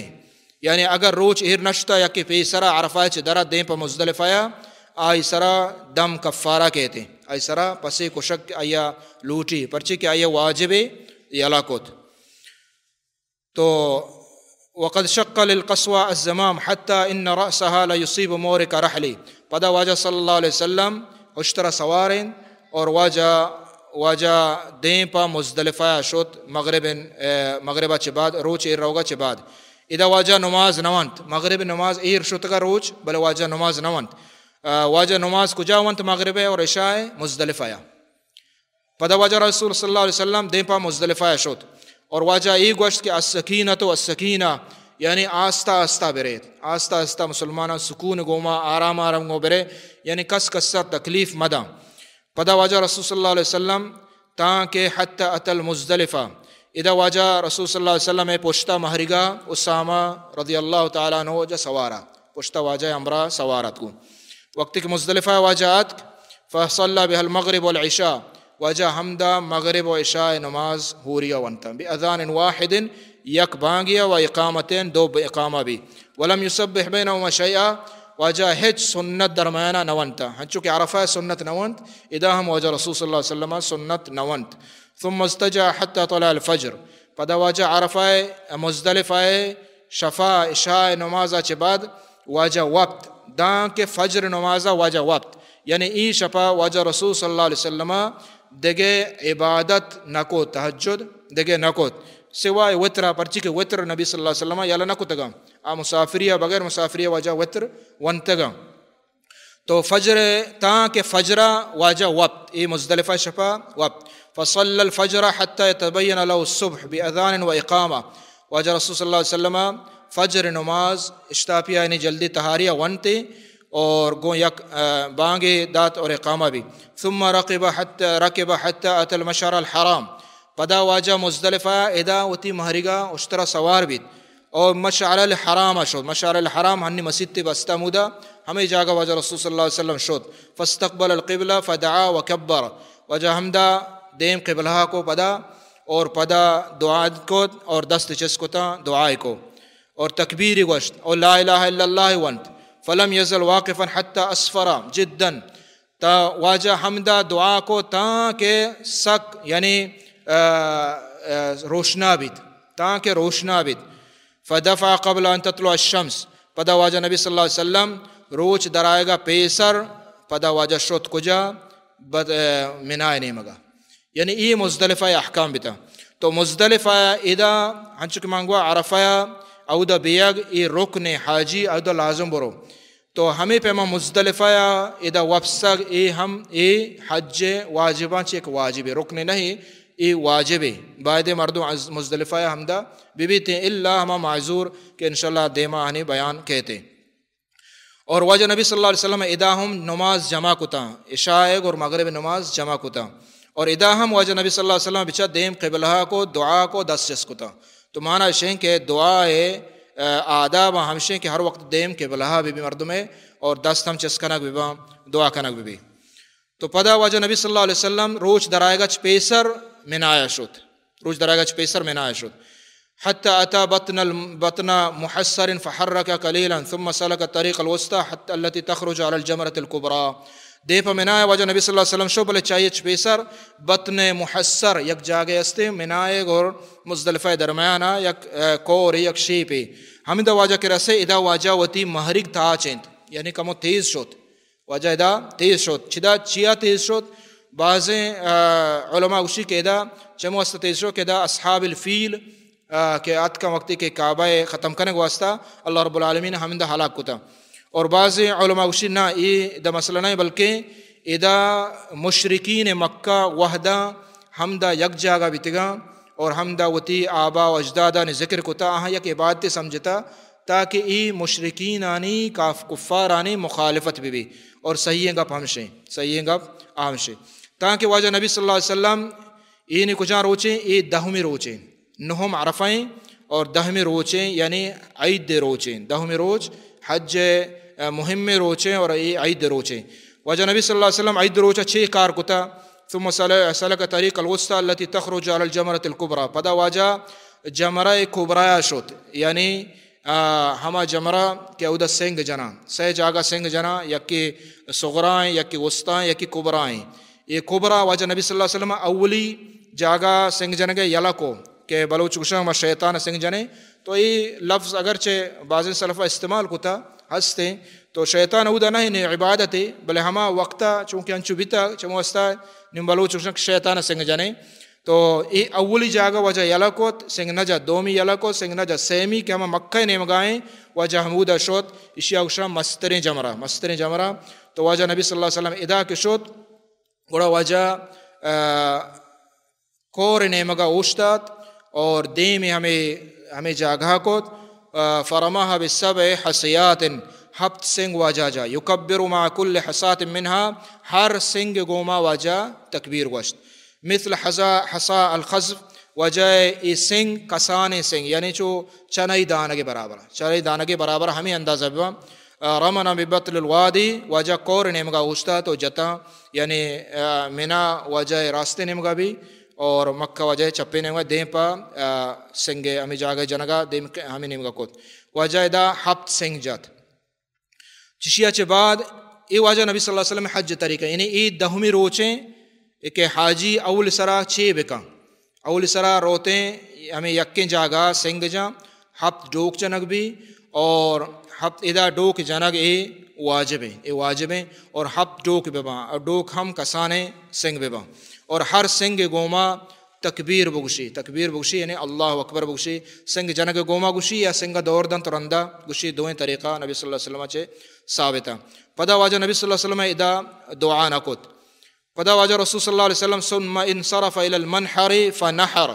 Speaker 1: یعنی اگر روچ ایر نشتا یا کہ پیسرا عرفہ چھ درہ دیں پا مزدلفہ آئی سرا دم کفارہ کہتے ہیں آئی سرا پسی کشک آیا لوٹی پرچی کہ آیا واجب یلا کت تو وقد شق للقصوى الزمام حتى ان رأسها لا يصيب مورك رحلی پدا واجہ صلی اللہ علیہ وسلم اشترا سوارین اور واجہ دیں پا مزدلفہ شد مغربہ چھ بعد روچ ایر روگا چھ بعد ادا واجہ نماز نوانت مغرب نماز ایر شتگا روچ بل واجہ نماز نوانت واجہ نماز کجا ونت مغرب اور عشاء مزدلفہ پدا واجہ رسول صلی اللہ علیہ وسلم دیں پا مزدلفہ شد اور واجہ ای گوشت کہ السکینۃ والسکینہ یعنی آستہ آستہ برے آستہ آستہ مسلمانہ سکون گوما آرام آرام گو برے یعنی کس کسا تکلیف مدہ پدا واجہ رسول صلی اللہ علیہ وسلم تاکہ حتی اتل مزدلفہ ادا واجہ رسول صلی اللہ علیہ وسلم پشتہ مہرگا اسامہ رضی اللہ تعالیٰ عنہ جا سوارا پشتہ واجہ امرہ سوارت کو وقت کہ مزدلفہ واجہات فصلی بها المغرب والعشاء واجہ حمدہ مغرب و عشاء نماز ہوریا ونتا بی اذان واحد یک بانگیا و اقامتین دو اقامہ بھی ولم یسبح بینہما شیئا واجہ ہج سنت درمیانہ نونتا چونکہ عرفہ سنت نونت ادا ہم واجہ رسول صلی اللہ علیہ وسلم سنت نونت ثم استجا حتی طلع الفجر پدا واجہ عرفہ مزدلفہ شفا عشاء نمازہ چھ بعد واجہ وقت دان کے فجر نمازہ واجہ وقت یعنی ای شفا واجہ رسول صلی اللہ علیہ وسلم دگے عبادت نکو تہجد دگے نکو سوائے وطرہ پرچی کے وطر نبی صلی اللہ علیہ وسلم یالا نکو تگا مسافریہ بغیر مسافریہ واجہ وطر ونتگا تو فجر تاں کہ فجرہ واجہ وقت ای مزدلفہ شفا وقت فصل الفجر حتی يتبین له الصبح بأذان و اقامہ واجہ رسول صلی اللہ علیہ وسلم فجر نماز اشتاپیہ یعنی جلدی تہاریہ ونتے اور گو یک بانگے دات اور اقامہ بھی ثم رکب حتی اتى المشعر الحرام پدا واجہ مزدلفہ ادا وتی مہرگا اشترا سوار بھی اور مشعر الحرام شد مشعر الحرام ہنی مسجد بستا مودا ہمیں جاگا واجہ رسول صلی اللہ علیہ وسلم شد فاستقبل القبلہ فدعا وکبر واجہ حمدہ دیم قبلہ کو پدا اور پدا دعا کو اور دست چس کو تا دعائے کو اور تکبیر گوشت اور لا الہ الا اللہ ونت فلم یزل واقفا حتی اسفرا جدا تا واجہ حمدہ دعا کو تاکہ سک یعنی روشنا بیت تاکہ روشنا بیت فدفع قبل ان تطلع الشمس پدا واجہ نبی صلی اللہ علیہ وسلم روچ درائے گا پیسر پدا واجہ شوت کجا منائے نہیں مگا یعنی ای مزدلفہ احکام بیتا تو مزدلفہ ادا ہنچک مانگوا عرفہ اودا بیگ ای رکن حاجی اودا لازم برو تو ہمیں پیما مزدلفہ ادا وفسگ ای ہم ای حج واجبان چی ایک واجب رکن نہیں ای واجب باید مردم مزدلفہ ہمدہ بیتے اللہ ہما معذور کہ انشاءاللہ دیما آنی بیان کہتے اور واجہ نبی صلی اللہ علیہ وسلم ادا ہم نماز جمع کتا عشاء اور مغرب نماز جمع کتا اور ادا ہم واجہ نبی صلی اللہ علیہ وسلم بچا دیم قبلہ کو دعا کو دس چس کتا تو معنی شیں کہ دعا آداب ہمشیں کہ ہر وقت دیم قبلہ بھی مردم ہے اور دست ہم چس کنک بھی دعا کنک بھی تو پدا واجہ نبی صلی اللہ علیہ وسلم روچ درائے گچ پیسر منایا شد روچ درائے گچ پیسر منایا شد حتى أتى بطن محسر فحرك قليلا ثم سلك الطريق الوسطى حتى التي تخرج على الجمرة الكبرى دیپا منائے واجہ نبی صلی اللہ علیہ وسلم شو بلے چاہیے پیسر بطن محسر یک جاگے استے منائے اور مزدلفہ درمیانا یک کور یک شیپی ہمیں دا واجہ کے رسے ادا واجہ وتی مہرگ تھا چند یعنی کمو تیز شد واجہ ادا تیز شد چدا چیا تیز شد بعض علماء اسی کے ادا چمو است تیز شد کہ ادا اصحاب الفیل کہ آت کا وقتی کے کعبہ ختم کرنے کے واسطہ اللہ رب العالمین ہمیں دا ہلاک کتا اور بعض علماء اسی نہ یہ دا مسئلہ نہیں بلکہ ادا مشرکین مکہ وحدہ ہم دا یک جاگہ بیتگا اور ہم دا وتی آبا و اجدادہ نے ذکر کتا آہاں یک عبادت سمجھتا تاکہ ای مشرکین آنی کفار آنی مخالفت بھی اور صحیح گپ ہمشیں صحیح گپ ہمشیں تاکہ واجہ نبی صلی اللہ علیہ وسلم ای نے کجاں روچیں ای دہمی روچیں نہم عرفائیں اور دہمی روچیں یعنی عید روچیں دہمی روچ حج مہم روچیں اور ای عید روچیں واجہ نبی صلی اللہ علیہ وسلم عید روچہ چھ کار کتا ثم سلک طریق الوسطى التي تخرج على الجمرة الكبرى پدا واجہ جمرہ کبرا شد یعنی ہما جمرہ کے اودہ سنگ جنا سہ جاگہ سنگ جنا یکی صغرائیں یکی وسطائیں یکی کبرائیں یہ کبرا واجہ نبی صلی اللہ علیہ وسلم اولی جاگہ سنگ جنگے یلا کو کہ بلوچ کشم شیطان سنگ جنے تو یہ لفظ اگرچہ بعض سلفہ استعمال کتا ہستے تو شیطان اودا نہیں عبادت بلے ہما وقتا چونکہ انچو بیتا چمو استا نم بلوچ کشم شیطان سنگ جنے تو یہ اولی جاگہ وجہ یلا کوت سنگ نجا دومی یلا کو سنگ نجا سیمی کہ ہما مکہ نیمگائیں وجہ حمودہ شد اشیاء کشم مسترین جمرہ تو وجہ نبی صلی اللہ علیہ وسلم ادا کے شد گوڑا وجہ کور نیمگا اوشتات اور دیم ہمیں جاگہ کو فرماها بالسبع حصیات ہفت سنگ واجہ جا یکبر مع کل حصات منها ہر سنگ گوما واجہ تکبیر گوشت مثل حصا الخزف وجہ ای سنگ کسان سنگ یعنی چو چنائی دانگے برابر ہمیں اندازہ بوا رمنا ببطل الوادی واجہ کور نیمگا اوشتا تو جتا یعنی منا واجہ راستے نیمگا بھی اور مکہ وجہ چپے نیمگا دیم پا سنگ ہمیں جاگہ جنگا دیم ہمیں نیمگا کود واجہ دا ہفت سنگ جات چشیہ چے بعد ای واجہ نبی صلی اللہ علیہ وسلم حج طریقہ یعنی ای دہمی روچیں کہ حاجی اول سرا چھ بکا اول سرا روتیں ہمیں یکیں جاگہ سنگ جا ہفت ڈوک جنگ بھی اور ہفت ادا ڈوک جنگ اے واجب ہیں اور ہفت ڈوک ببا اور ڈوک ہم کسانے سنگ ببا اور ہر سنگ گوما تکبیر بگشی یعنی اللہ اکبر بگشی سنگ جنگ گوما گشی یا سنگ دور دن ترندہ گشی دوئیں طریقہ نبی صلی اللہ علیہ وسلم چے ثابتا پدا واجہ نبی صلی اللہ علیہ وسلم ادا دعا نکت پدا واجہ رسول صلی اللہ علیہ وسلم ثم انصرف الى المنحر فنحر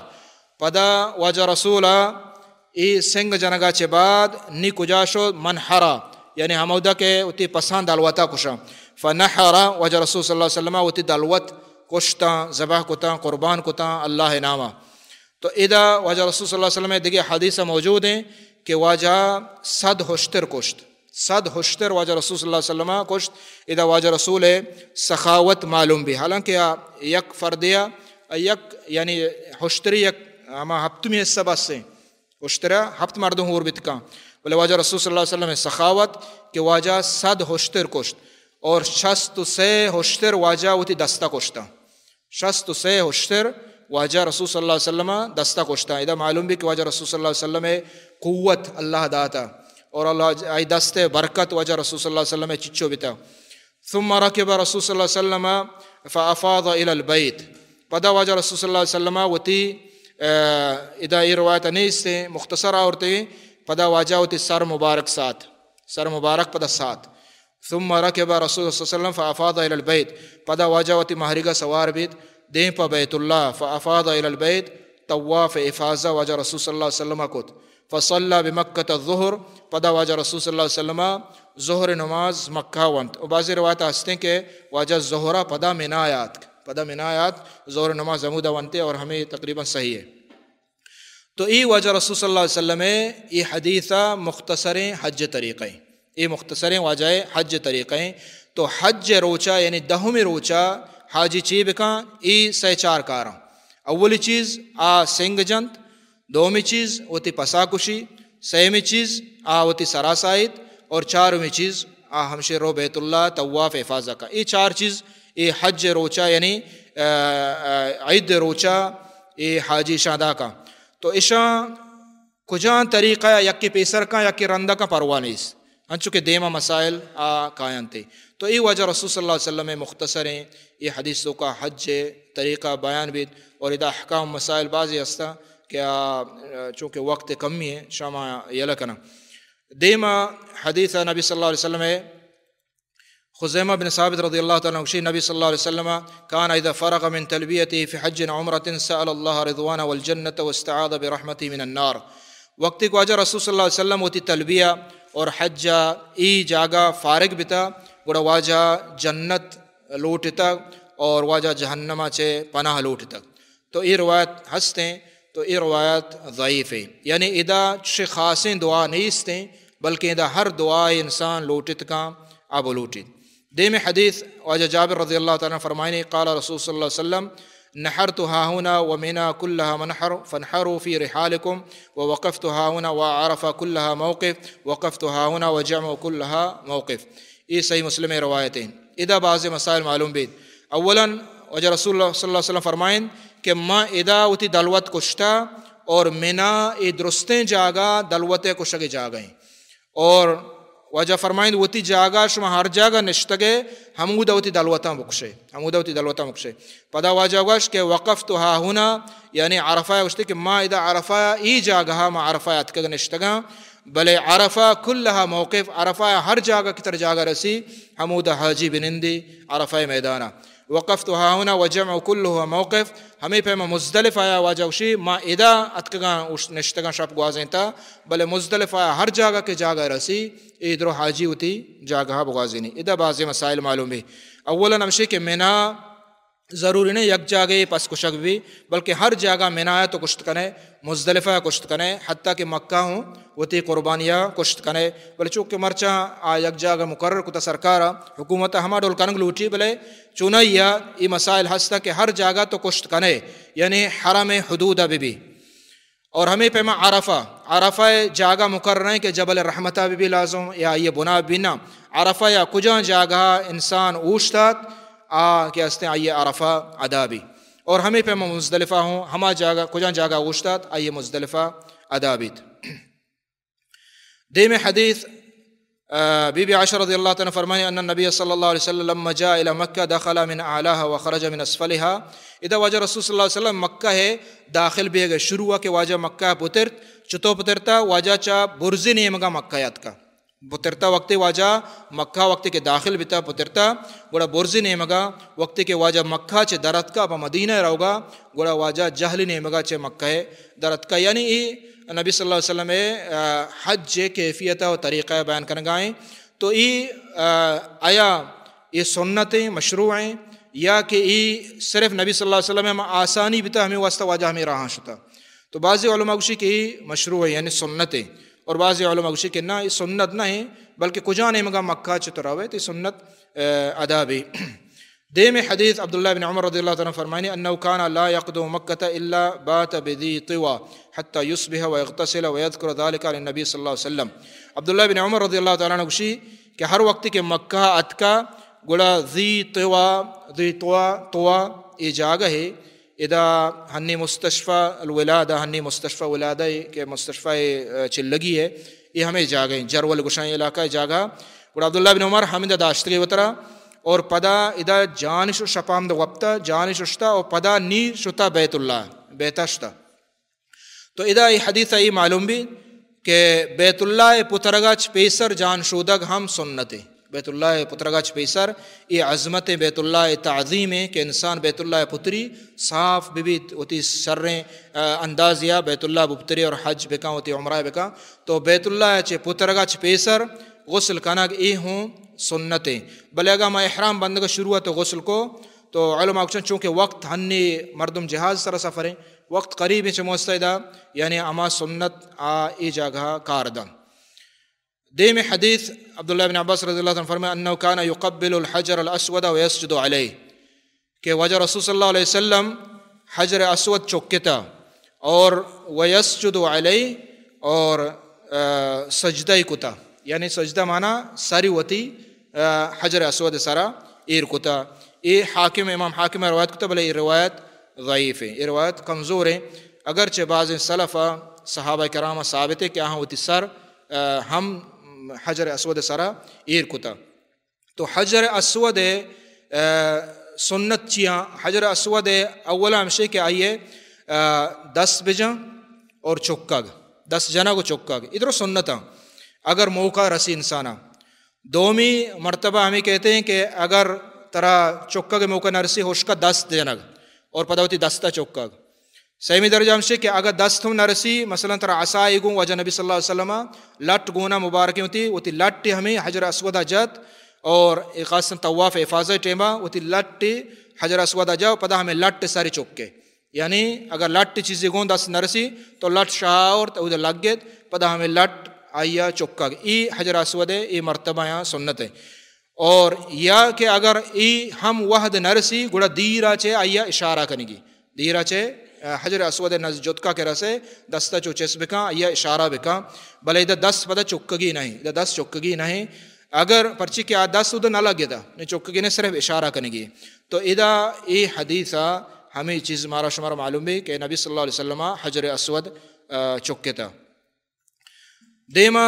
Speaker 1: پدا واجہ رسول ای سنگ جنگا چے بعد نی کجا شد منحرا یعنی ہمودہ کے اتی پسند دلوتا کشا فنحرا واجہ رسول صلی اللہ علیہ وسلم اتی دلوت کشتا ذبح کتا قربان کتا اللہ نامہ تو ادا واجہ رسول صلی اللہ علیہ وسلم دیکھیں حدیث موجود ہیں کہ واجہ 100 ہوشتر کشت 100 ہوشتر واجہ رسول صلی اللہ علیہ وسلم کشت ادا واجہ رسول سخاوت معلوم بھی حالانکہ یک فردیہ یک یعنی ہوشتری یک ہما ہفتمی حصہ بس سے ہوشترہ ہفت مردوں ہور بتکا بلے واجہ رسول صلی اللہ علیہ وسلم سخاوت کہ واجہ 100 ہوشتر کشت اور 63 ہوشتر واجہ ہوتی دستہ کشتا 63 ہوشتر واجہ رسول صلی اللہ علیہ وسلم دستہ کشتا ادا معلوم بھی کہ واجہ رسول صلی اللہ علیہ وسلم قوت اللہ داتا اور اللہ آئی دست برکت واجہ رسول صلی اللہ علیہ وسلم چچو بتا ثم رکب رسول صلی اللہ علیہ وسلم فافاض الى البیت پدا واجہ رسول صلی اللہ علیہ وسلم وتی ادا یہ روایت نیس سے مختصر آورتے پدا واجہ ہوتی سر مبارک پدا ساتھ ثم رکب رسول صلی اللہ علیہ وسلم فافاض الى البیت پدا واجہ ہوتی مہرگہ سوار بیت دیں پا بیت اللہ فافاض الى البیت طواف افاظہ واجہ رسول صلی اللہ علیہ وسلم کت فصلى بمکۃ الظہر، پدا واجہ رسول صلی اللہ علیہ وسلم ظہر نماز مکہ ونت. اور بعضی روایت ہستے کہ واجہ ظہرہ پدا منایات ظہر نماز عمودہ ونتے، اور ہمیں تقریباً صحیح ہے. تو ای واجہ رسول صلی اللہ علیہ وسلم یہ حدیثہ مختصریں حج طریقیں، یہ مختصریں واجہ حج طریقیں. تو حج روچا یعنی دہمی روچا حاجی چی بکاں ای سے چار کاراں. اولی چیز سنگ جنت، دومی چیز وتی پسا کشی، سیمی چیز وتی سراسائد، اور چارمی چیز ہمشہ رو بیت اللہ طواف افاظہ کا. یہ چار چیز یہ حج روچا یعنی عید روچا یہ حاجی شادہ کا. تو اشاں کجاں طریقہ یکی پیسر کا یکی رندہ کا پروانیس انچو کہ دیمہ مسائل قائم تھے. تو یہ وجہ رسول صلی اللہ علیہ وسلم مختصر ہیں یہ حدیثوں کا حج طریقہ بیان بھی. اور ادا احکام مسائل بعضی ہستا کہ چونکہ وقت کمی ہے شامہ یلکنا. دیمہ حدیث نبی صلی اللہ علیہ وسلم ہے خزیمہ بن ثابت رضی اللہ تعالیٰ عنہ نبی صلی اللہ علیہ وسلم کان اذا فرغ من تلبیته فی حج عمرۃ سأل اللہ رضوانہ والجنۃ واستعاذ برحمتہ من النار. وقتی کو واجہ رسول صلی اللہ علیہ وسلم ہوتی تلبیہ اور حج ای جاگا فارغ بتا گوڑا واجہ جنت لوٹتا اور واجہ جہنمہ چے پناہ لوٹتا. تو یہ روایت ہستیں، تو یہ روایت ضعیف ہے. یعنی ادا خاصیں دعا نیستیں بلکہ ادا ہر دعا انسان لوٹت کا اب لوٹت. دیم حدیث واجہ جابر رضی اللہ تعالیٰ فرمائنی قال رسول صلی اللہ علیہ وسلم نحرت ها هنا ومنى كلها منحر فانحروا في رحالكم ووقفت ها هنا وعرفة كلها موقف وقفت ها هنا وجمع كلها موقف. یہ صحیح مسلم روایتیں. ادا بعض مسائل معلوم بھی. اولا وجہ رسول اللہ صلی اللہ علیہ وسلم فرمائن کہ ما ادا اتی دلوت کشتا اور منا ای درستیں جاگا دلوت کشگ جاگیں. اور وجہ فرمائند وتی جاگا شما ہر جاگا نشتگے ہمودہ وتی دلوتاں مکشے. پدا واجہ گوش کہ وقفت ها هنا یعنی عرفہ گوشتے کہ ما ادا عرفہ ای جاگا ما عرفہ اتکگ نشتگا بلے عرفہ کلہا موقف عرفہ ہر جاگا کتر جاگا رسی ہمودہ حاجی بنندی عرفہ میدانہ. وقفت ها هنا وجمع كلها موقف ہمیں پیما مزدلف آیا واجہ وشی ما ادا اتکگاں نشتگاں شپ گوازیں تا بلے مزدلف آیا ہر جاگا کے جاگا رسی ادھر حاجی ہوتی جاگہ بغازینی. ادا بعض مسائل معلوم ہے. اولا نمشے کہ منا ضروری نہیں یک جاگے پس کشک بھی بلکہ ہر جاگہ منا ہے تو کشت کنے، مزدلفہ کشت کنے، حتیٰ کہ مکہ ہوں وتی قربانیہ کشت کنے. بلے چونکہ مرچہ یک جاگہ مقرر کتا سرکارہ حکومت ہما ڈول کنگ لوٹی بلے چونیا یہ مسائل ہستا کہ ہر جاگہ تو کشت کنے یعنی حرم حدودہ بھی. اور ہمیں پیما عرفہ جاگہ مقرر ہیں کہ جبل رحمتہ بھی لازم یا یہ بنا بنا عرفہ یا کجاں جاگہ انسان اوشتات کیا ہستے ہیں آئیے عرفہ ادا بھی. اور ہمیں پیما مزدلفہ ہوں ہما جاگہ کجاں جاگہ اوشتات آئیے مزدلفہ ادا بھی. دیم حدیث بی بی عائشہ رضی اللہ تعالیٰ فرمائے ان النبی صلی اللہ علیہ وسلم لما جاء الى مکہ دخل من اعلاها وخرج من اسفلها. اذا واجہ رسول صلی اللہ علیہ وسلم مکہ ہے داخل بھی گئے شروع ہوا کہ واجہ مکہ پترت چتو پترتا واجہ چا برزی نیمگا مکہ یاد کا پترتا وقت واجہ مکہ وقت کے داخل بیتا پترتا گوڑا برزی نیمگا وقت کے واجہ مکہ چے درت کا پا مدینہ رہوگا گوڑا واجہ جہل نیمگا چے مکہ ہے درت کا. یعنی نبی صلی اللہ علیہ وسلم حج کیفیت و طریقہ بیان کرنے گائیں. تو آیا یہ سنتیں مشروع ہیں یا کہ صرف نبی صلی اللہ علیہ وسلم میں آسانی بیتا ہمیں واسطہ واجہ ہمیں راہاں شتا. تو بعضی علماء گوشی کہ مشروع ہے یعنی سنتیں، اور بعضی علماء گوشی کہ نہ یہ سنت نہ ہے بلکہ کجا نیمگا مکہ چتراوے تو سنت ادا بھی. دیم حدیث عبداللہ بن عمر رضی اللہ تعالیٰ فرمائنی انہو کانا لا یقدم مکہ الا بات بذی طوا حتی یصبح ویغتسل ویذکر ذالک للنبی صلی اللہ علیہ وسلم. عبداللہ بن عمر رضی اللہ تعالیٰ گوشی کہ ہر وقت کے مکہ اتکا گوڑا ذی طوا یہ جاگہ ہے ادا ہنی مستشفى الولادہ ہنی مستشفى ولادہ کے مستشفى چلگی ہے یہ ہمیں جاگہیں جرول گشائیں علاقہ جاگہ گوڑا عبداللہ بن عمر ہمیں داشتگی وطرہ اور پدا ادا جانش و شپام دا وقتا جانش اشتا اور پدا نی شتا بیت اللہ بیتا شتا. تو ادا یہ حدیث معلوم بھی کہ بیت اللہ پترگا پیسر جان شودگ ہم سنتے بیت اللہ پترگچ پیسر یہ عظمت بیت اللہ تعظیم ہے کہ انسان بیت اللہ پتری صاف بھی ہوتی سریں اندازیا بیت اللہ بپتری اور حج بکا ہوتی عمرہ بکا تو بیت اللہ چے پترگچ پیسر غسل کنگ ای ہوں سنتیں بلے اگا ما احرام بندگا شروع تو غسل کو تو علماء اکشن چونکہ وقت ہنی مردم جہاز سر سفریں وقت قریب ہے چموستیدہ یعنی اما سنت ای جگہ کاردہ دیم حدیث عبداللہ بن عباس رضی اللہ عنہ فرمائے انہو کان یقبل الحجر الاسود ویسجد علیہ کہ وجہ رسول صلی اللہ علیہ وسلم حجر اسود چکتا اور ویسجد علیہ اور سجدہ کتا یعنی سجدہ مانا ساری وتی حجر اسود سارا ایر کتا یہ حاکم امام حاکم روایت کتا بلے یہ روایت ضعیف ہے یہ روایت کمزور ہے اگرچہ بعض سلفہ صحابہ کرامہ ثابت ہے کہ ہاں وتی سر ہم حجر اسود سارا ایر کتا تو حجر اسود سنت چیاں حجر اسود اولا ہمشے کہ آئیے 10 بجاں اور چکگ 10 جنا کو چکگ ادھر سنتا اگر موقع رسی انسانا دومی مرتبہ ہمیں کہتے ہیں کہ اگر ترا چکگ موقع نہ رسی ہوش کا 10 جنگ اور پداوتی 10 چکگ سیمی درجہ ہمشے کہ اگر 10 تم نہ رسی مثلا ترا عصائی گوں وجہ نبی صلی اللہ علیہ وسلم لٹ گونا مبارکی ہوتی وہ لٹ ہمیں حجر اسود جت اور خاصاً طواف حفاظت ٹیما وہ لٹ حجر اسود جاؤ پدا ہمیں لٹ ساری چکے یعنی اگر لٹ چیزیں گوں 10 نہ رسی تو لٹ شاور تو ادھر لگ گئے پدا ہمیں لٹ آئیا چکا ای حجر اسود ای مرتبہ یہاں سنت ہے اور یا کہ اگر ای ہم وحد نہ رسی گوڑا دیرا چے آئیا اشارہ کنگی دیرا چے حجر اسود نز جتکا کے رسے 10 چو چیس بکا یا اشارہ بکا بلے ادھا 10 پدا چکگی نہیں ادھا 10 چکگی نہیں اگر پرچی کیا 10 ادھا نہ لگے دا چکگی نے صرف اشارہ کنگی تو ادھا ای حدیثہ ہمیں چیز مارا شمارا معلوم ہے کہ نبی صلی اللہ علیہ وسلم حجر اسود چکتا دیما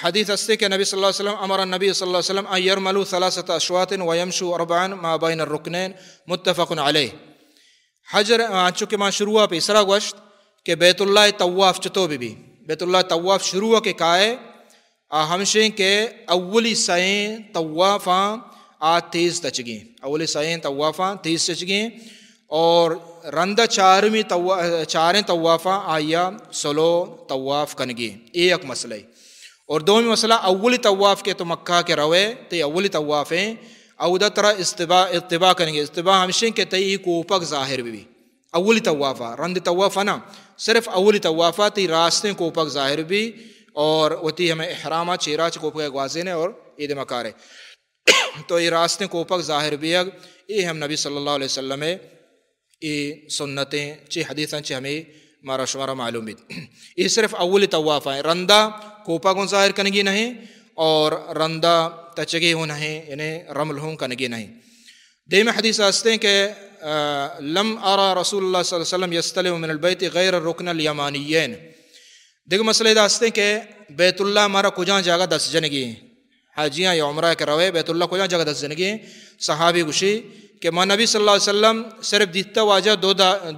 Speaker 1: حدیث استے کہ نبی صلی اللہ علیہ وسلم امر النبی صلی اللہ علیہ وسلم ان یرملوا 3 اشواط ویمشوا 4 ما بین الرکنین متفق علیہ حجر چونکہ ماں شروع پہ اسرا گوشت کہ بیت اللہ طواف چتو بھی بیت اللہ طواف شروع کے کائے ہمشیں کہ اولی سائیں طوافاں تیز تچگیں اولی سائیں طوافاں تیز تچگیں اور رندہ چاریں طوافاں آیا سلو طواف کنگی ایک مسئلہ اور دومی مسئلہ اولی طواف کے تو مکہ کے روے تے اولی طواف ہیں او دا طرح اتباع کریں گے اتباع ہمشیں کہ تی کوپک ظاہر بھی اولی طوافہ رند طوافہ نا صرف اولی طوافہ تی راستے کوپک ظاہر بھی اور وتی ہمیں احرامہ چیرا چ کوپک گوازے نے اور عید مکار ہے تو یہ راستے کوپک ظاہر بھی یہ ہم نبی صلی اللہ علیہ وسلم یہ سنتیں چی حدیثاں چی ہمیں مارا شمارا معلوم بھی یہ صرف اولی طوافہ ہیں رندہ کوپک ظاہر کنگی نہیں اور رندہ تچگی ہوں نہیں یعنی رمل ہوں کنگی نہیں دیم حدیث آستے ہیں کہ لم ارى رسول اللہ صلی اللہ علیہ وسلم یستلم من البیت غیر الرکن الیمانیین دیکھ مسئلہ آستے ہیں کہ بیت اللہ ہمارا کجاں جگہ 10 جنگی ہیں حاجیاں یا عمرہ کے روے بیت اللہ کجاں جگہ 10 جنگی ہیں صحابی گوشی کہ ماں نبی صلی اللہ علیہ وسلم صرف دیتا واجہ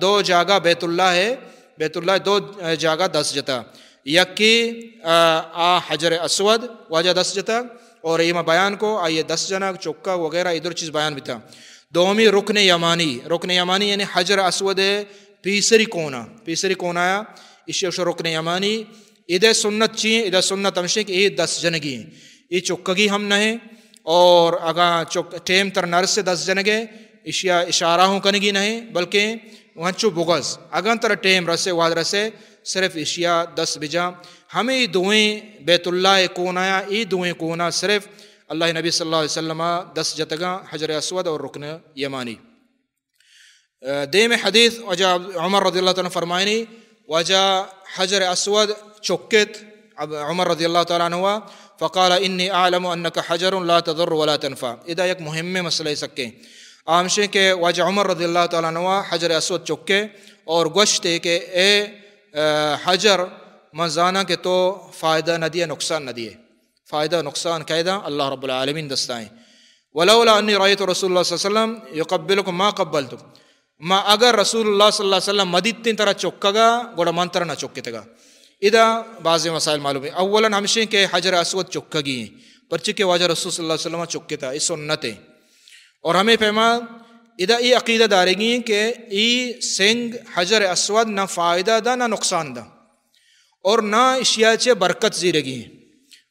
Speaker 1: 2 جگہ بیت اللہ ہے بیت اللہ 2 جگہ 10 جتا یکی حجر اسود واجہ 10 جتا اور یہ بیان کو آئیے 10 جنا چکا وغیرہ ادھر چیز بیان بھی تھا دومی رکن یمانی یعنی حجر اسود پیسری کونا آیا اس رکن یمانی ادھے سنت چین ادھے سنت ہمشیں کہ یہ 10 جنگی ہیں یہ چکگی ہم نہیں اور اگر ٹیم تر نرس سے 10 جنگے اشیاء اشارہ ہوں کنگی نہیں بلکہ وہاں چو بغض اگر تر ٹیم رسے واد رسے صرف اشیاء 10 بجا ہمیں دوئیں بیت اللہ کون آیا یہ دوئیں کونا صرف اللہ نبی صلی اللہ علیہ وسلم 10 جتگاں حجر اسود اور رکن یمانی دیم حدیث وجہ عمر رضی اللہ عنہ فرمائنی وجہ حجر اسود چکت عمر رضی اللہ تعالیٰ عنہ فقال انی اعلم انک حجر لا تضر ولا تنفع ادھا ایک مہم مسئلہ سکے آمشے کہ وجہ عمر رضی اللہ تعالیٰ عنہ حجر اسود چکے اور گوشتے کہ اے حجر مزانہ کے تو فائدہ نہ دیے نقصان نہ دیے فائدہ نقصان قیدہ اللہ رب العالمین دستائیں ولولا انی رأیت رسول اللہ صلی اللہ علیہ وسلم یقبلکم ما قبلتم ما اگر رسول اللہ صلی اللہ علیہ وسلم مدیتین طرح چکگا گوڑا منتر نہ چکتے گا ادھا بعض مسائل معلوم ہے اولا ہمشیں کہ حجر اسود چکگی ہیں پرچہ کے واجہ رسول صلی اللہ علیہ وسلم چکے تھا اس سنت اور ہمیں پیما ادا ای عقیدہ دارگی کہ ای سنگ حجر اسود نہ فائدہ دا نہ نقصان دا اور نہ اشیاء چے برکت زیرگی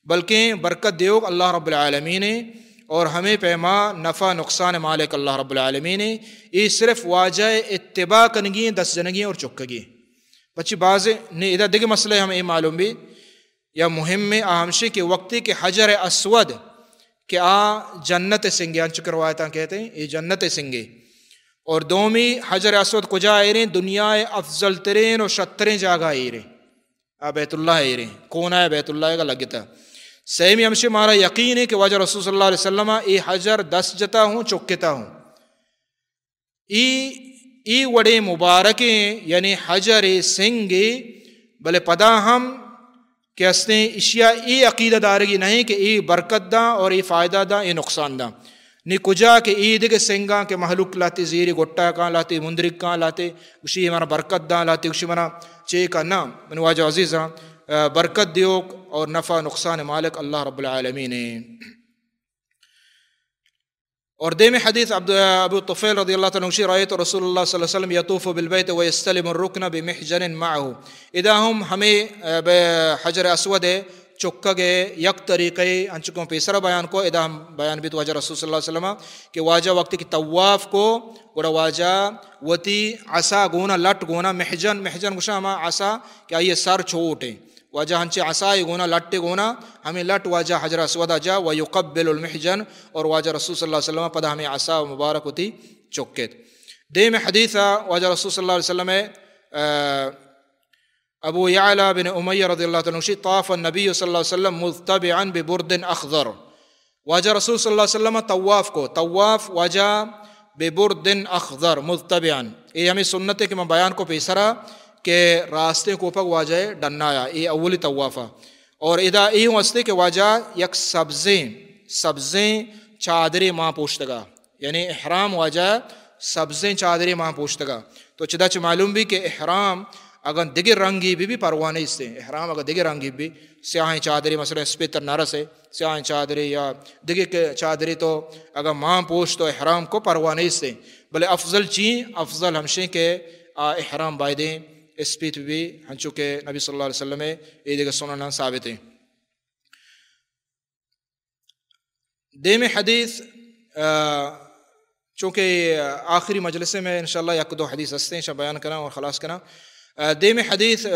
Speaker 1: بلکہ برکت دیوگ اللہ رب العالمین اور ہمیں پیما نفع نقصان مالک اللہ رب العالمین ای صرف واجہ اتباع کنگی دس جنگی اور چکگی بچی بعض نے ادا دیکھ مسئلہ ہمیں معلوم بھی یا مہم اہمشی کے وقتی کہ حجر اسود کہ جنت سنگے انچکر روایتاں کہتے ہیں یہ جنت سنگے اور دومی حجر اسود کجا آئے رہے دنیا افضل ترین اور شترین جاگہ آئے رہے بیت اللہ آئے رہے کون آئے بیت اللہ کا لگتا سیمی ہمشی مارا یقین ہے کہ واجہ رسول صلی اللہ علیہ وسلم ای حجر دس جتا ہوں چکتا ہوں ای وڑے مبارکیں یعنی حجر سنگے بلے پدا ہم کہ اسنے اشیاء ای عقیدہ دارگی نہیں کہ ای برکت دا اور ای فائدہ دا ای نقصان دا نی کجا کہ ای دیکھ سنگاں کہ محلوق لاتے زیری گٹا کہاں لاتے مندرک کہاں لاتے اسی ہمارا برکت دا لاتے اسی ہمارا چے کا نام من واجہ عزیزاں برکت دیوک اور نفع نقصان مالک اللہ رب العالمین اور دیم حدیث ابو طفیل رضی اللہ تعالیٰ عنہ رأیت رسول اللہ صلی اللہ علیہ وسلم یطوف بالبیت ویستلم الرکن بمحجن معه اذا ہمیں حجر اسود چکا گئے یک طریقے انچکوں پیسرا بیان کو اذا ہم بیان بھی تو واجہ رسول صلی اللہ علیہ وسلم کہ واجہ وقت کی طواف کو گوڑا واجہ وتی عصا گونا لٹ گونا محجن گوشا ہما عصا کہ آئیے سر چھوٹے واجہ ہنچے عصای گونا لٹے گونا ہمیں لٹ واجہ حجر اسود جا ویقبل المحجن اور واجہ رسول صلی اللہ علیہ وسلم پدا ہمیں عصا مبارک ہوتی چکت دیم حدیثہ واجہ رسول صلی اللہ علیہ وسلم ابو یعلا بن امیہ رضی اللہ عنہ طاف النبی صلی اللہ علیہ وسلم متبعا ببرد اخضر واجہ رسول صلی اللہ علیہ وسلم طواف کو طواف واجہ ببرد اخضر متبعا یہ ہمیں سنت ہے کہ میں بیان کو پیسرا کہ راستے کو پک واجہ ڈنایا یہ اولی طوافہ اور ادا یہ واسطے کہ واجہ یک سبزیں چادری ماں پوشتگا یعنی احرام واجہ سبزیں چادری ماں پوشتگا تو چدا چ معلوم بھی کہ احرام اگر دیگر رنگی بھی پرواہ نہیں سے احرام اگر دیگر رنگی بھی سیاہیں چادری مثلا اسپیتر نرس ہے سیاہیں چادری یا دیگر چادری تو اگر ماں پوش تو احرام کو پرواہ نہیں سے بلے افضل چین افضل ہمشیں کہ احرام بائدیں اسپیت بھی ہنچو کہ نبی صلی اللہ علیہ وسلم یہ دیگر سننا ثابت ہیں دیم حدیث چونکہ آخری مجلس میں انشاءاللہ یک دو حدیث ہستے ہیں بیان کرنا اور خلاص کرنا دیم حدیث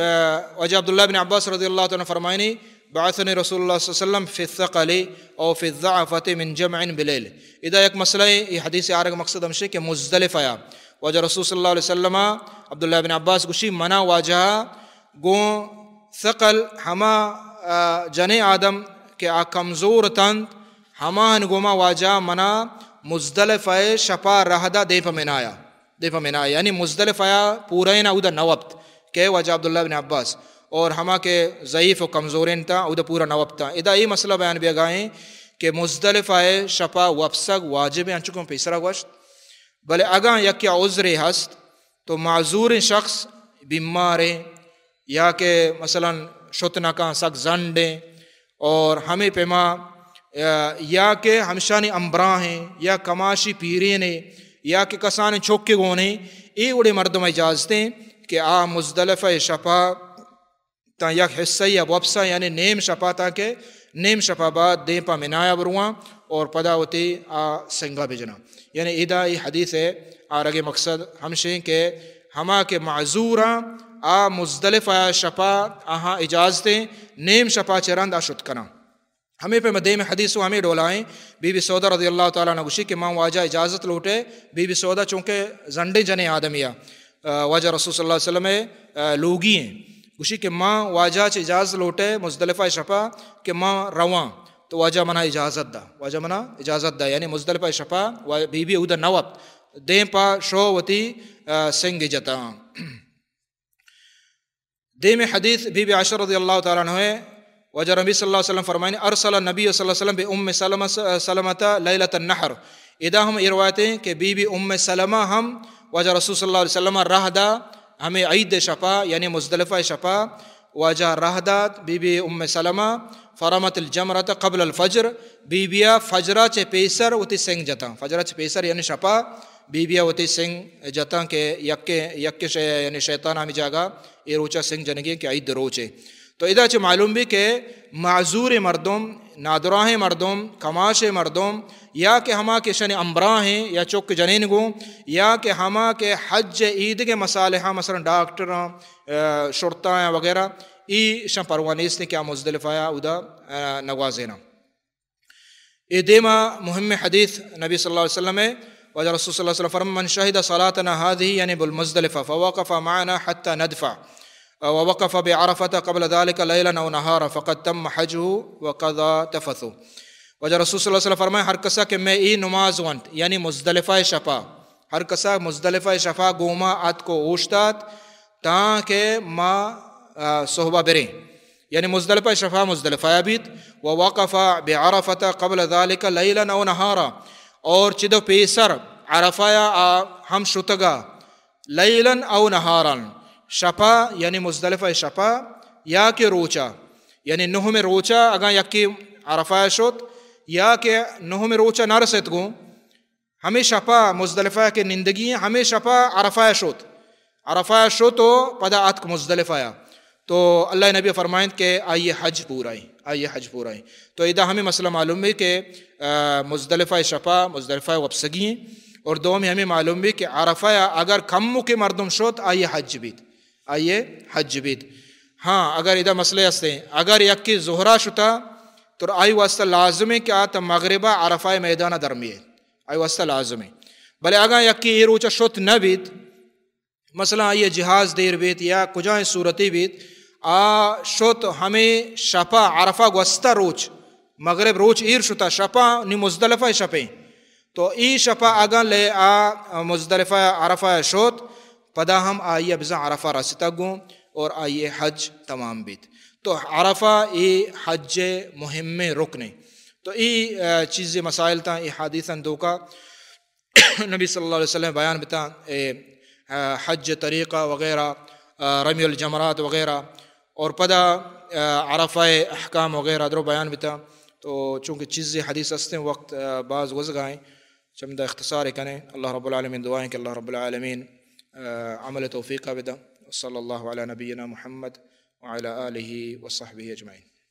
Speaker 1: وجہ عبداللہ بن عباس رضی اللہ عنہ فرمائنی بعثنی رسول اللہ صلی اللہ علیہ وسلم فی الثقل او فی الضعفت من جمع بلیل ادا ایک مسئلہ یہ حدیث آرگ مقصد ہمشے کہ مزدلف آیا واجہ رسول صلی اللہ علیہ وسلم عبداللہ بن عباس گوشی منا واجہ گون ثقل ہما جن آدم کہ کمزور تند ہما ہنگوما واجہ منا مزدلف آئے شپا رہدہ دیپا منایا یعنی مزدلف آیا پورین اودا نوبت کہ واجہ عبداللہ بن عباس اور ہما کے ضعیف و کمزورین تا اودا پورا نوبت تا ادا یہ مسئلہ بیان بھی گائیں کہ مزدلف آئے شپا وپسگ واجب انچکوں پیسرا گوشت بلے اگاں یا کیا عذر ہست تو معذور شخص بیماریں یا کہ مثلا شتنکاں سک زنڈیں اور ہمیں پیما یا کہ ہمشانی امبراں ہیں یا کماشی پیرین ہیں یا کہ کسان چھوکے گونے ای اڑے مردم اجازتیں کہ مزدلف شپا تا یک حصہ یا وپسا یعنی نیم شپا تا کہ نیم شپا بعد دیں پا منایا بروان اور پدا ہوتی سنگا بجنا یعنی ادا یہ حدیث ہے آرگ مقصد ہمشیں کہ ہما کے معذورا مزدلف شپا اجازتیں نیم شپا چرند شد کنا ہمیں پہ مدیم حدیث و ہمیں ڈولائیں بی بی سودہ رضی اللہ تعالیٰ عنہ گوشی کہ ماں واجہ اجازت لوٹے بی بی سودہ چونکہ زنڈے جنے آدمیہ واجہ رسول صلی اللہ علیہ وسلم لوگی ہیں گوشی کہ ماں واجہ چ اجازت لوٹے مزدلفہ شپا کہ ماں رواں تو واجہ منا اجازت دا یعنی مزدلفہ شپا بی بی اودا نوب دیں پا شو وتی سنگ جتا دیم حدیث بی بی عائشہ رضی اللہ تعالیٰ عنہ وجہ نبی صلی اللہ علیہ وسلم فرمائیں ارسل النبی صلی اللہ علیہ وسلم بی سلمۃ لیلۃ النحر ادا ہم یہ روایتیں کہ بی بی سلمہ ہم وجہ رسول صلی اللہ علیہ وسلم راہ دا ہمیں عید شپا یعنی مزدلفہ شپا واجہ رہ داد بی بی ام سلمہ فرمت الجمرۃ قبل الفجر بیبیا فجرہ چے پیسر اتی سنگ جتا فجرہ چے پیسر یعنی شپا بیبیا اتی سنگ جتا کہ یک یعنی شیطان ہمی جاگا یہ روچا سنگ جنگی کہ عید روچے تو ادا چے معلوم بھی کہ معذور مردم نادراہ مردم کماش مردم یا کہ ہما کے شن امبراں ہیں یا چک جنین گوں یا کہ ہما کے حج عید کے مصالحہ مثلا ڈاکٹر شرطہ وغیرہ ای شن پروانیس نے کیا مزدلفہ ادا نوازینا ای دیما مهم حدیث نبی صلی اللہ علیہ وسلم وجہ رسول صلی اللہ علیہ وسلم فرم من شہد صلاتنا هذه یعنی بالمزدلفہ فوقف معنا حتى ندفع ووقف بعرفة قبل ذلك ليلا او نهارا فقد تم حجه وقضى تفثه وجہ رسول صلی اللہ علیہ وسلم فرمائے ہر کسا کہ میں ای نماز ونٹ یعنی مزدلفہ شفا ہر کسا مزدلفہ شفا گوما ات کو اوشتات تاکہ ما صحبہ بریں یعنی مزدلفہ شفا مزدلفہ بیت ووقف بعرفة قبل ذلك ليلا او نهارا اور چدو پیسر عرفہ ہم شتگا لیلن او نہارن شپا یعنی مزدلفہ شپا یا کہ روچا یعنی نہ میں روچا اگاں یکی عرفہ شت یا کہ نہ میں روچا نہ رسید گوں ہمیں شپا مزدلفہ کے نندگی ہمیں شپا عرفہ شتو پدا اتک مزدلفہ تو اللہ نبی فرمائیں کہ آئیے حج پورائیں تو ادا ہمیں مسئلہ معلوم ہے کہ مزدلفہ شپا مزدلفہ وبسگی ہیں اور دو میں ہمیں معلوم ہے کہ عرفہ اگر کم کے مردم شوت آئیے حج بیت ہاں اگر ادا مسئلے ہستے اگر یکی زہرہ شتا تو آئی واسطہ لازم ہے کہ آتا مغربہ عرفہ میدانہ درمی ہے آئی واسطہ لازم ہے بلے اگر یکی یہ روچہ شت نہ بیت مثلا یہ جہاز دیر بیت یا کجائیں صورتی بیت شت ہمیں شپا عرفہ گوستہ روچ مغرب روچ ایر شتا شپا نی مزدلفہ شپیں تو ای شپا اگاں لے مزدلفہ عرفہ شت پدا ہم آئیے بزا عرفہ راستہ گوں اور آئیے حج تمام بیت تو عرفہ ای حج مہم رکنے تو ای چیز مسائل تا ای حادثاً دوکا نبی صلی اللہ علیہ وسلم بیان بتا حج طریقہ وغیرہ رمی الجمرات وغیرہ اور پدا عرفہ احکام وغیرہ درو بیان بتا تو چونکہ چیزیں حدیث ہستے وقت بعض وزگائیں چمدہ اختصار کریں اللہ رب العالمین دعائیں کہ اللہ رب العالمین عمل توفیقہ بدا صلی اللہ علی نبینا محمد وعلی آلہ وصحبہ اجمعین.